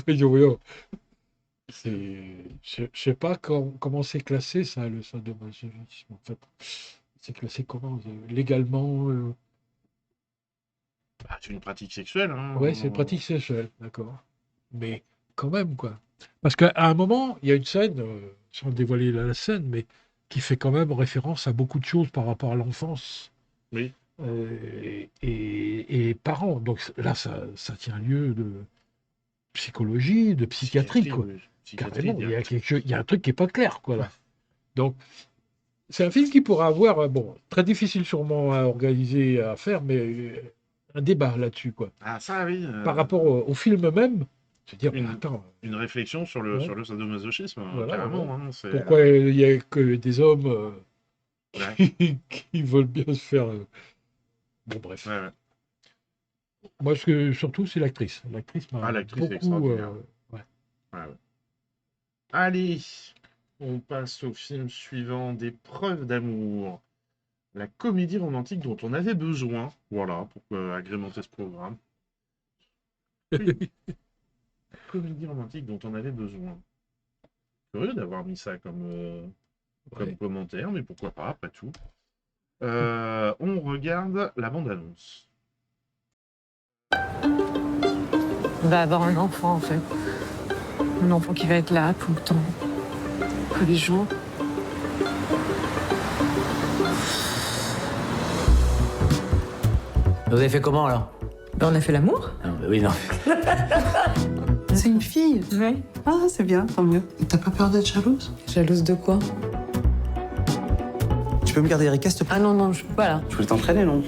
voyons. Je sais pas comment c'est classé, ça, le sadomasochisme, en fait. C'est classé comment? Légalement c'est une pratique sexuelle. Hein. Oui, c'est une pratique sexuelle, d'accord. Mais quand même, quoi. Parce qu'à un moment, il y a une scène, sans dévoiler la scène, mais qui fait quand même référence à beaucoup de choses par rapport à l'enfance. Oui. Et les parents. Donc là, ça tient lieu de psychologie, de psychiatrie, quoi. Carrément, il y a un truc qui n'est pas clair, quoi, là. Donc, c'est un film qui pourra avoir, très difficile sûrement à organiser, à faire, mais un débat là-dessus, quoi. Ah, ça, oui. Par rapport au film même, se dire, une réflexion sur le sadomasochisme, carrément. Hein, pourquoi il n'y a que des hommes qui veulent bien se faire... Bon, bref. Moi, surtout, c'est l'actrice. L'actrice m'a beaucoup... Allez, on passe au film suivant, Des preuves d'amour. La comédie romantique dont on avait besoin. Voilà, pour agrémenter ce programme. Oui. La comédie romantique dont on avait besoin. Curieux d'avoir mis ça comme commentaire, mais pourquoi pas, après tout. On regarde la bande-annonce. On va avoir un enfant, en fait. Un enfant qui va être là tout le temps, tous les jours. Vous avez fait comment, alors? On a fait l'amour. Oui, non. C'est une fille. Oui. Ah, c'est bien, tant mieux. T'as pas peur d'être jalouse? Jalouse de quoi? Tu peux me garder Erika, s'il te plaît? Ah non, je peux pas là. Je voulais t'entraîner, non?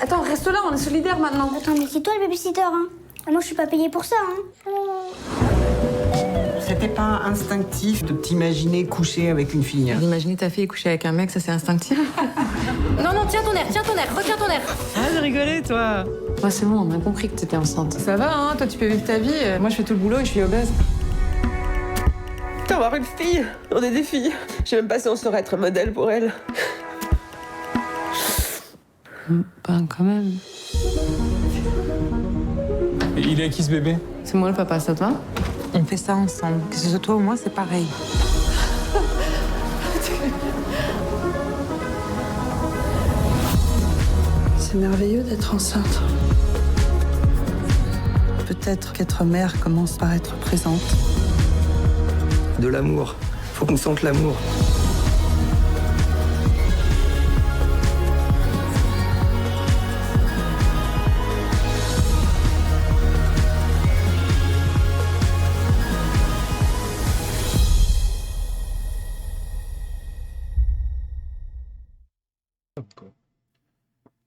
Attends, reste là, on est solidaires maintenant. Attends, mais c'est toi le babysitter, hein? Moi, je suis pas payée pour ça, hein? C'était pas instinctif de t'imaginer coucher avec une fille. D'imaginer ta fille coucher avec un mec, ça c'est instinctif. Non, tiens ton air, retiens ton air. Arrête de rigoler, toi. Ouais, c'est bon, on a compris que t'étais enceinte. Ça va, hein, toi tu peux vivre ta vie. Moi je fais tout le boulot et je suis obèse. Putain, avoir une fille, on est des filles. Je sais même pas si on saurait être un modèle pour elle. Ben quand même. Et il est à qui ce bébé? C'est moi le papa, c'est toi? On fait ça ensemble. Que ce soit toi ou moi, c'est pareil. C'est merveilleux d'être enceinte. Peut-être qu'être mère commence par être présente. De l'amour. Faut qu'on sente l'amour.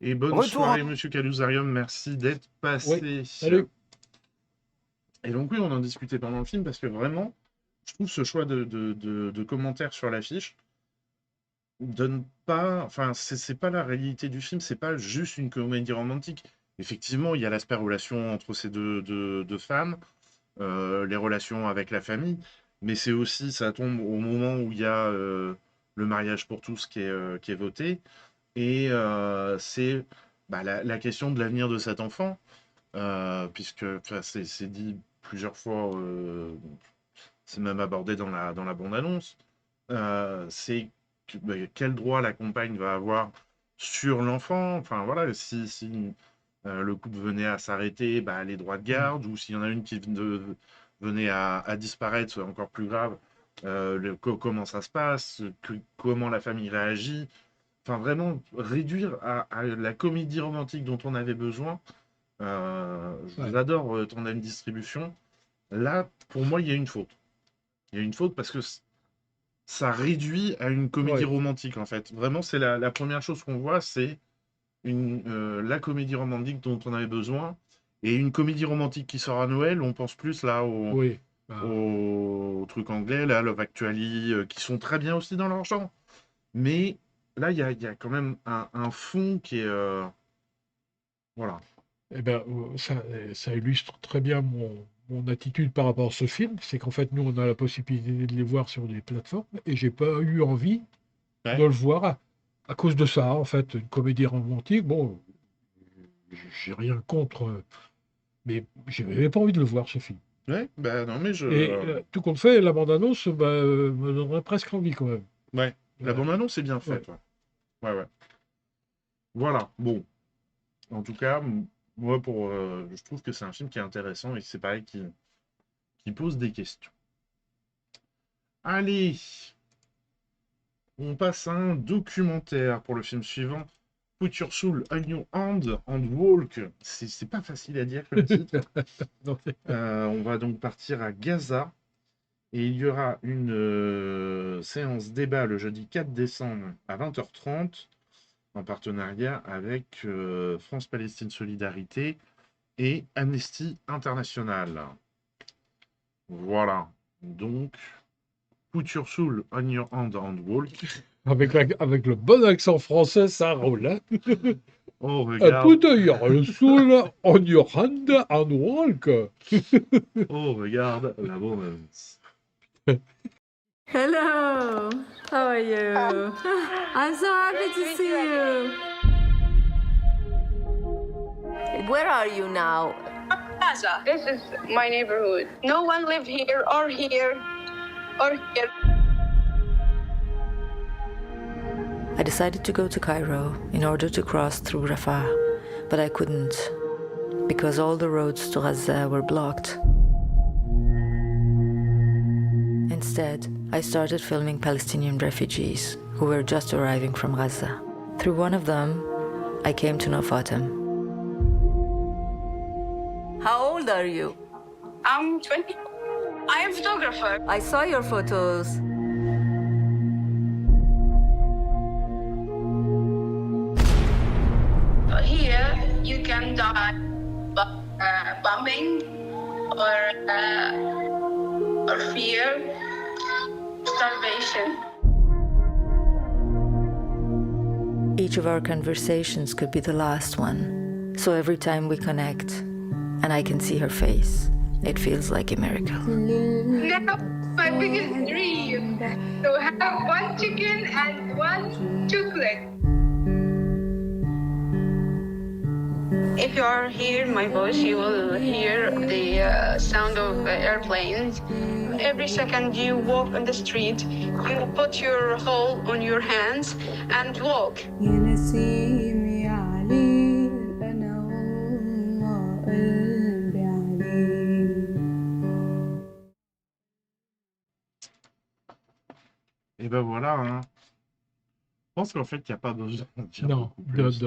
Et bonne soirée, Monsieur Calusarium. Merci d'être passé. Oui, salut. Et donc oui, on en discutait pendant le film parce que vraiment, je trouve ce choix de commentaires sur l'affiche donne pas... Enfin, c'est pas la réalité du film, c'est pas juste une comédie romantique. Effectivement, il y a l'aspect relation entre ces deux femmes, les relations avec la famille, mais c'est aussi, ça tombe au moment où il y a le mariage pour tous qui est voté. Et c'est la question de l'avenir de cet enfant, puisque c'est dit plusieurs fois, c'est même abordé dans la bande-annonce, c'est quel droit la compagne va avoir sur l'enfant. Enfin voilà, si le couple venait à s'arrêter, les droits de garde, ou s'il y en a une qui venait à disparaître, c'est encore plus grave, comment ça se passe, comment la famille réagit. Enfin, vraiment, réduire à la comédie romantique dont on avait besoin. J'adore Tandem Distribution. Là, pour moi, il y a une faute. Il y a une faute parce que ça réduit à une comédie romantique, en fait. Vraiment, c'est la première chose qu'on voit, c'est la comédie romantique dont on avait besoin. Et une comédie romantique qui sort à Noël, on pense plus là au truc anglais, là, Love Actually, qui sont très bien aussi dans leur genre. Mais... là, il y a quand même un fond qui est... voilà. Eh bien, ça illustre très bien mon attitude par rapport à ce film. C'est qu'en fait, nous, on a la possibilité de les voir sur des plateformes et j'ai pas eu envie de le voir à cause de ça. En fait, une comédie romantique, bon, j'ai rien contre, mais j'avais pas envie de le voir, ce film. Ouais, non, mais je... Et tout compte fait, la bande-annonce me donnerait presque envie quand même. Ouais. La bande-annonce est bien faite. Ouais. Voilà, bon. En tout cas, moi, je trouve que c'est un film qui est intéressant et c'est pareil qui pose des questions. Allez, on passe à un documentaire pour le film suivant. Put Your Soul on Your Hand and Walk. C'est pas facile à dire comme titre. On va donc partir à Gaza. Et il y aura une séance débat le jeudi 4 décembre à 20h30 en partenariat avec France-Palestine Solidarité et Amnesty International. Voilà. Donc, Put Your Soul on Your Hand and Walk. Avec le bon accent français, ça roule. Hein. Oh, regarde. Put Your Soul on Your Hand and Walk. Oh, regarde la bonne. Hello, how are you? I'm so happy to see you. Where are you now? Gaza. This is my neighborhood. No one live here or here or here. I decided to go to Cairo in order to cross through Rafah, but I couldn't because all the roads to Gaza were blocked. Instead, I started filming Palestinian refugees who were just arriving from Gaza. Through one of them, I came to know Fatem. How old are you? I'm 20. I am a photographer. I saw your photos. here you can die bombing or fear, starvation. Each of our conversations could be the last one. So every time we connect and I can see her face, it feels like a miracle. Now, my biggest dream to have one chicken and one chocolate. If you are here in my voice, you will hear the sound of airplanes. Every second you walk on the street, you put your hold on your hands and walk. Et ben voilà, hein. Je pense qu'en fait, il n'y a pas besoin d'en dire beaucoup plus.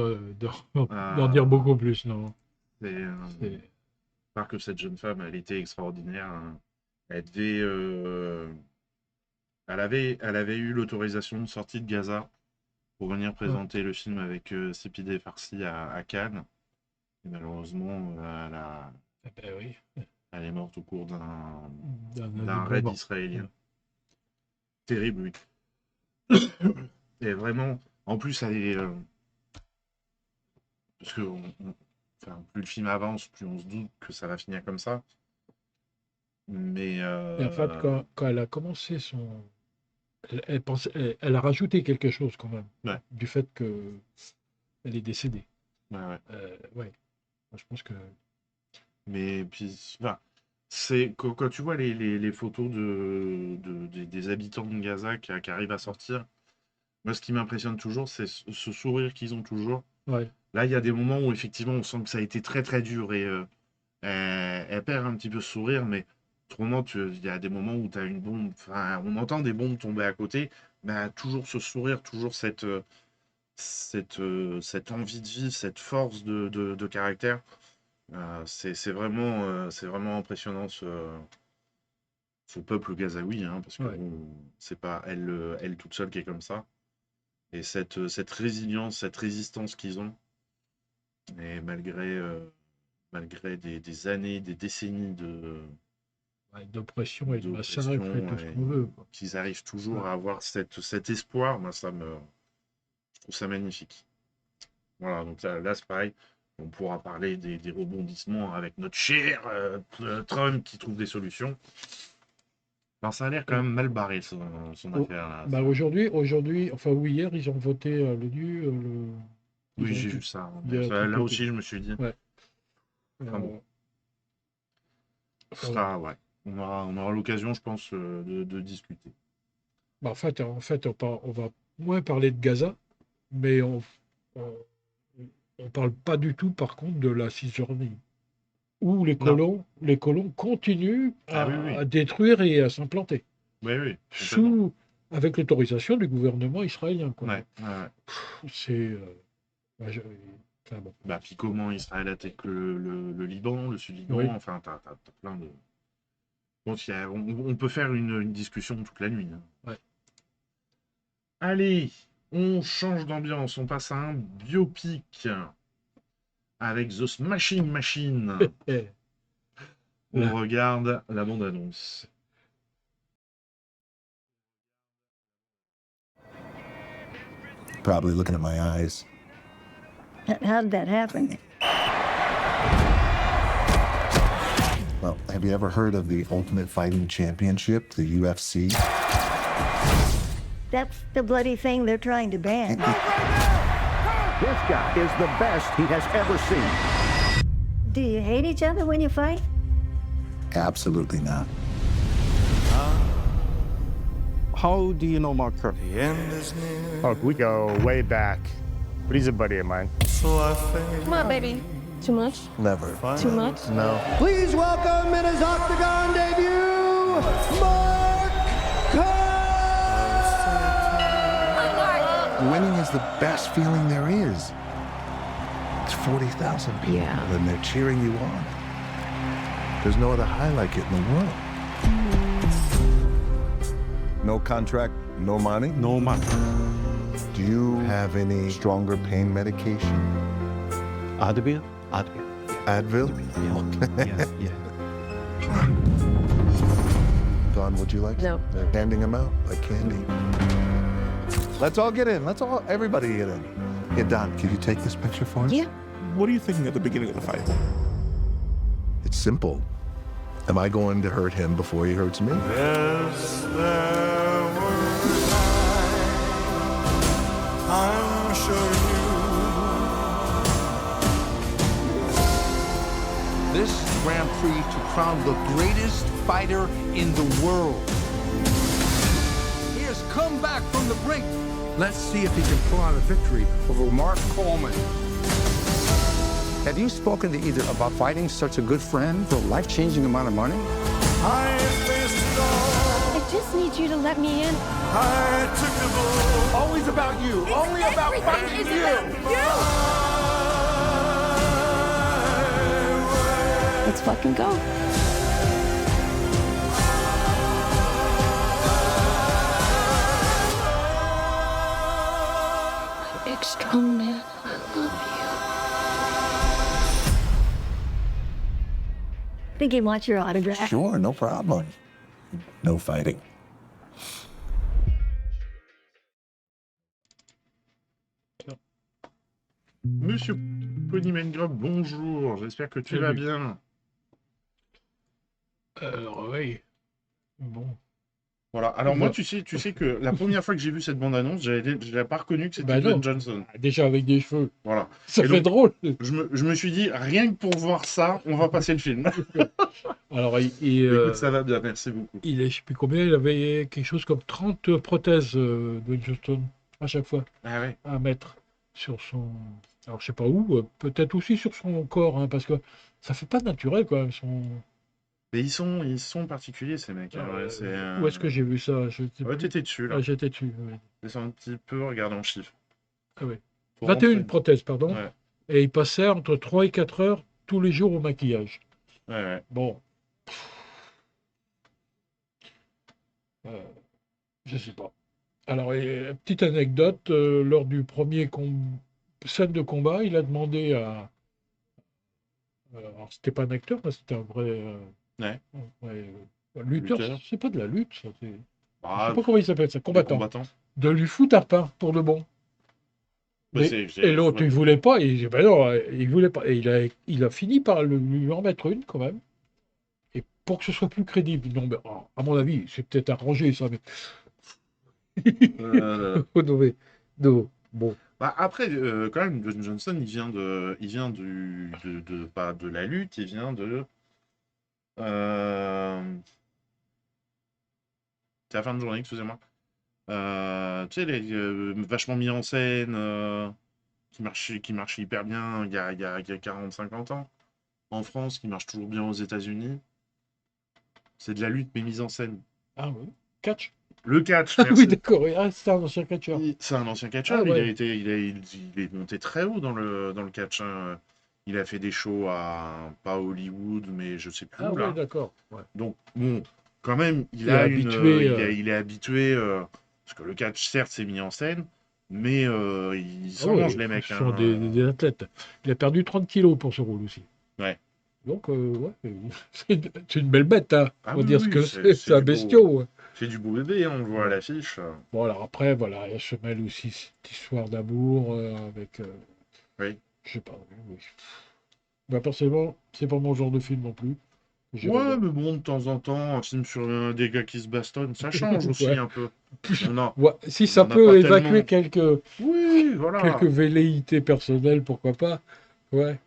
D'en dire beaucoup plus, non. Par que cette jeune femme, elle était extraordinaire. Hein. Elle devait, elle avait eu l'autorisation de sortie de Gaza pour venir présenter le film avec Sepideh Farsi à Cannes. Et malheureusement, elle est morte au cours d'un raid israélien. Terrible, oui. Et vraiment, en plus, elle est... parce que plus le film avance, plus on se doute que ça va finir comme ça. Mais... Et en fait, quand elle a commencé son... Elle a rajouté quelque chose quand même, du fait qu'elle est décédée. Ouais. Je pense que... Mais puis, c'est quand tu vois les photos des habitants de Gaza qui arrivent à sortir, moi, ce qui m'impressionne toujours, c'est ce sourire qu'ils ont toujours. Ouais. Là, il y a des moments où, effectivement, on sent que ça a été très, très dur et elle perd un petit peu ce sourire, mais autrement, il y a des moments où tu as une bombe, on entend des bombes tomber à côté, mais toujours ce sourire, toujours cette envie de vivre, cette force de caractère. C'est vraiment impressionnant ce peuple gazaoui, hein, parce que c'est pas elle toute seule qui est comme ça. Et cette résilience, cette résistance qu'ils ont, et malgré des années, des décennies d'oppression et de massacre et tout ce qu'on veut, qu'ils arrivent toujours à avoir cet espoir, moi, je trouve ça magnifique. Voilà, donc là c'est pareil. On pourra parler des rebondissements avec notre cher Trump qui trouve des solutions. Alors, ça a l'air quand même mal barré, son affaire. Là. Aujourd'hui, hier, ils ont voté Oui, j'ai vu ça. Là aussi, je me suis dit. Ouais. Bon. On aura l'occasion, je pense, de discuter. En fait, on va moins parler de Gaza, mais on parle pas du tout, par contre, de la Cisjordanie, où les colons continuent à détruire et à s'implanter. Oui. Avec l'autorisation du gouvernement israélien. Quoi. C'est... bon. Puis comment Israël attaque le Liban, le Sud-Liban, enfin, t'as plein de... Donc, on peut faire une discussion toute la nuit. Hein. Allez, on change d'ambiance, on passe à un biopic avec The Smashing Machine. On regarde la bande-annonce. Probably looking at my eyes. How did that happen? Well, have you ever heard of the Ultimate Fighting Championship, the UFC? That's the bloody thing they're trying to ban. This guy is the best he has ever seen. Do you hate each other when you fight? Absolutely not. How do you know Mark Kirk? Oh, we go way back. But he's a buddy of mine. Come on, baby. Too much? Never. Too much? No. Please welcome in his octagon debut, Mark Kirk! Winning is the best feeling there is. It's 40,000 people and they're cheering you on. There's no other high like it in the world. No contract, no money? No money. Do you have any stronger pain medication? Advil? Advil? Yeah. Dawn, would you like? No. They're handing them out like candy. Let's all get in. Everybody get in. Yeah, Don, can you take this picture for us? Yeah. What are you thinking at the beginning of the fight? It's simple. Am I going to hurt him before he hurts me? Yes, there were times, I'm sure This Grand Prix to crown the greatest fighter in the world. He has come back from the brink. Let's see if he can pull out a victory over Mark Coleman. Have you spoken to either about fighting such a good friend for a life-changing amount of money? I faced it all. I just need you to let me in. I took the bull. Always about you. Only about fighting you. Let's fucking go. Big strong man, I love I think he wants your autograph. Sure, no problem. No fighting. Monsieur Ponymangrove, bonjour, j'espère que tu vas bien. Alors, oui. Bon. Voilà, alors moi, tu sais que la première fois que j'ai vu cette bande-annonce, je l'ai pas reconnu que c'était Bah non. Dwayne Johnson. Déjà avec des cheveux. Voilà. Ça Et fait donc, drôle. Je me suis dit, rien que pour voir ça, on va passer le film. Alors, Écoute, ça va bien, merci beaucoup. je ne sais plus combien, il avait quelque chose comme 30 prothèses de Johnston à chaque fois Ah ouais. à mettre sur son. Alors, je sais pas où, peut-être aussi sur son corps, hein, parce que ça fait pas naturel quand même. Mais ils sont particuliers, ces mecs. Hein, ouais, Où est-ce que j'ai vu ça? Ouais, t'étais dessus, là. Ah, j'étais dessus, oui. C'est un petit peu, regarde en chiffre. Ah, oui. Faut 21 rentrer. prothèses, pardon. Ouais. Et il passait entre 3 et 4 heures tous les jours au maquillage. Ouais. Bon. Je sais pas. Alors, petite anecdote, lors du premier scène de combat, il a demandé à... alors, c'était pas un acteur, mais c'était un vrai... lutteur, c'est pas de la lutte, ça. Je sais pas comment il s'appelle, ça, combattant. De lui foutre un pain pour de bon. Et l'autre, il voulait pas, et il dit, ben non, il voulait pas. Et il a fini par lui en mettre une, quand même. Et pour que ce soit plus crédible. Non, mais, à mon avis, c'est peut-être arrangé, ça, mais... non, bon. Bah, après, quand même, Dwayne Johnson, il vient pas de la lutte, il vient de... C'est la fin de journée, excusez-moi. Tu sais, vachement mis en scène, qui marche hyper bien il y a 40-50 ans. En France, qui marche toujours bien aux États-Unis. C'est de la lutte, mais mise en scène. Ah oui, catch. Le catch, Ah merci. oui, d'accord, c'est un ancien catcheur. C'est un ancien catcheur, Ah, ouais. il est monté très haut dans le catch. Hein. Il a fait des shows pas à Hollywood, mais je sais plus Ah où, là. oui, d'accord. Ouais. Donc, bon, quand même, il est est habitué, parce que le catch, certes, c'est mis en scène, mais ils s'en mangent, les mecs. Ce sont hein. des athlètes. Il a perdu 30 kilos pour ce rôle aussi. Ouais. Donc, ouais, c'est une belle bête, hein. Ah On va oui, dire oui, ce que c'est c'est un du beau- bestiau. Ouais. C'est du beau bébé, hein, on le voit à l'affiche. Bon, alors après, voilà, elle se mêle aussi cette histoire d'amour avec... Oui. Je sais pas, oui. Bah, personnellement, c'est pas mon genre de film non plus. Ouais, mais bon, de temps en temps, un film sur des gars qui se bastonnent, ça change aussi Ouais. un peu. Ouais, si ça on a peut pas évacuer tellement- Oui, voilà. quelques velléités personnelles, pourquoi pas. Ouais.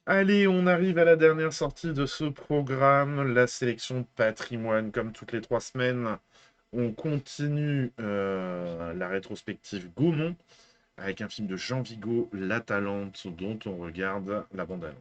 Allez, on arrive à la dernière sortie de ce programme, la sélection patrimoine. Comme toutes les 3 semaines, on continue la rétrospective Gaumont avec un film de Jean Vigo, La Talente, dont on regarde la bande-annonce.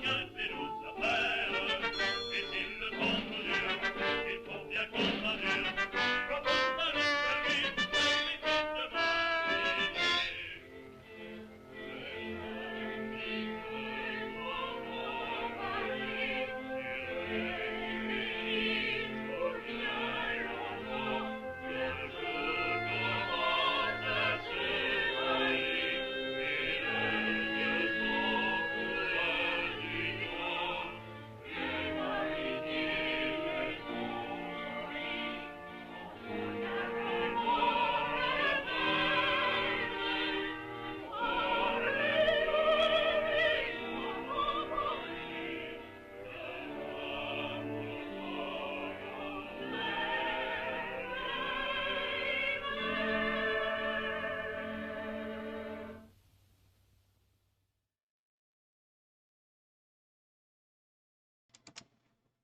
Thank you.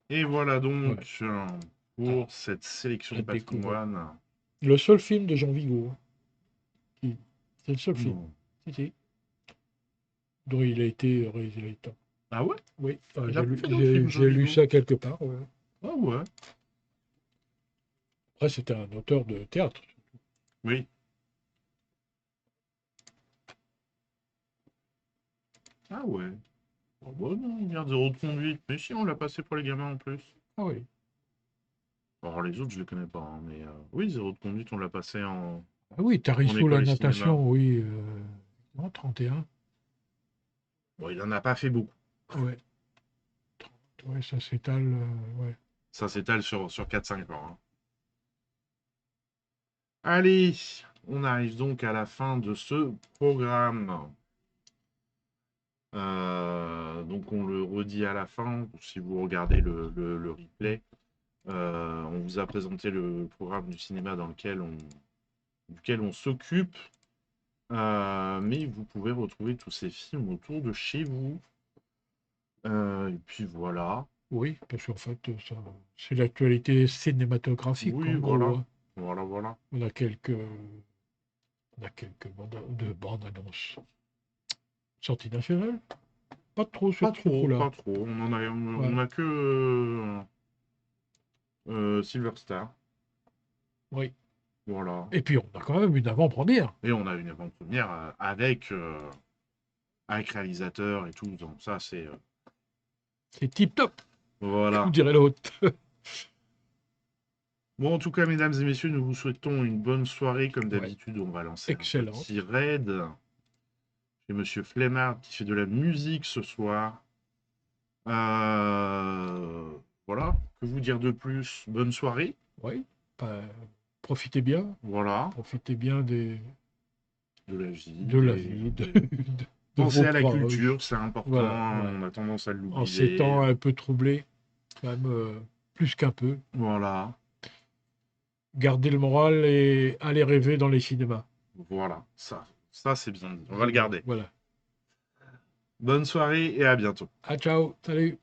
Et voilà donc pour cette sélection de à découvrir. patrimoine. Le seul film de Jean Vigo. C'est le seul film. Si. Dont il a été réalisateur. Ah ouais? Oui. Enfin, Il a fait d'autres films, Jean j'ai lu Vigo. ça quelque part. Ouais. Ah ouais. Après, c'était un auteur de théâtre. Oui. Ah ouais. Oh, bon, non, il vient de Zéro de conduite. Mais si, on l'a passé pour les gamins en plus. Ah oui. Alors les autres, je les connais pas. Hein, mais oui, Zéro de conduite, on l'a passé en. Ah oui, En Tarisso, la école et natation, cinéma. oui. Non, 31. Bon, il en a pas fait beaucoup. Ouais. Ouais, ça s'étale. Ouais. Ça s'étale sur 4-5 ans. Hein. Allez, on arrive donc à la fin de ce programme. Donc on le redit à la fin, si vous regardez le replay. On vous a présenté le programme du cinéma duquel on s'occupe. Mais vous pouvez retrouver tous ces films autour de chez vous. Et puis voilà. Oui, parce qu'en fait, c'est l'actualité cinématographique. Oui, en gros, voilà. hein. Voilà. On a quelques bandes annonces. Sortie nationale. Pas trop sur ce coup-là. Pas trop. On a que Silver Star. Oui. Voilà. Et puis, on a quand même une avant-première. Et on a une avant-première avec réalisateur et tout. Donc ça, c'est... C'est tip-top. Voilà. Comme dirait l'autre. Bon, en tout cas, mesdames et messieurs, nous vous souhaitons une bonne soirée. Comme d'habitude, on va lancer un petit raid. J'ai Monsieur Flemmard qui fait de la musique ce soir. Voilà. Que vous dire de plus? Bonne soirée. Oui. Profitez bien. Voilà. Profitez bien de la vie. De Pensez vos à la proches. culture, c'est important. Voilà. On a tendance à l'oublier. En ces temps un peu troublés, quand même plus qu'un peu. Voilà. Gardez le moral et allez rêver dans les cinémas. Voilà. Ça c'est bien dit. On va le garder. Voilà. Bonne soirée et à bientôt. Ciao. Salut.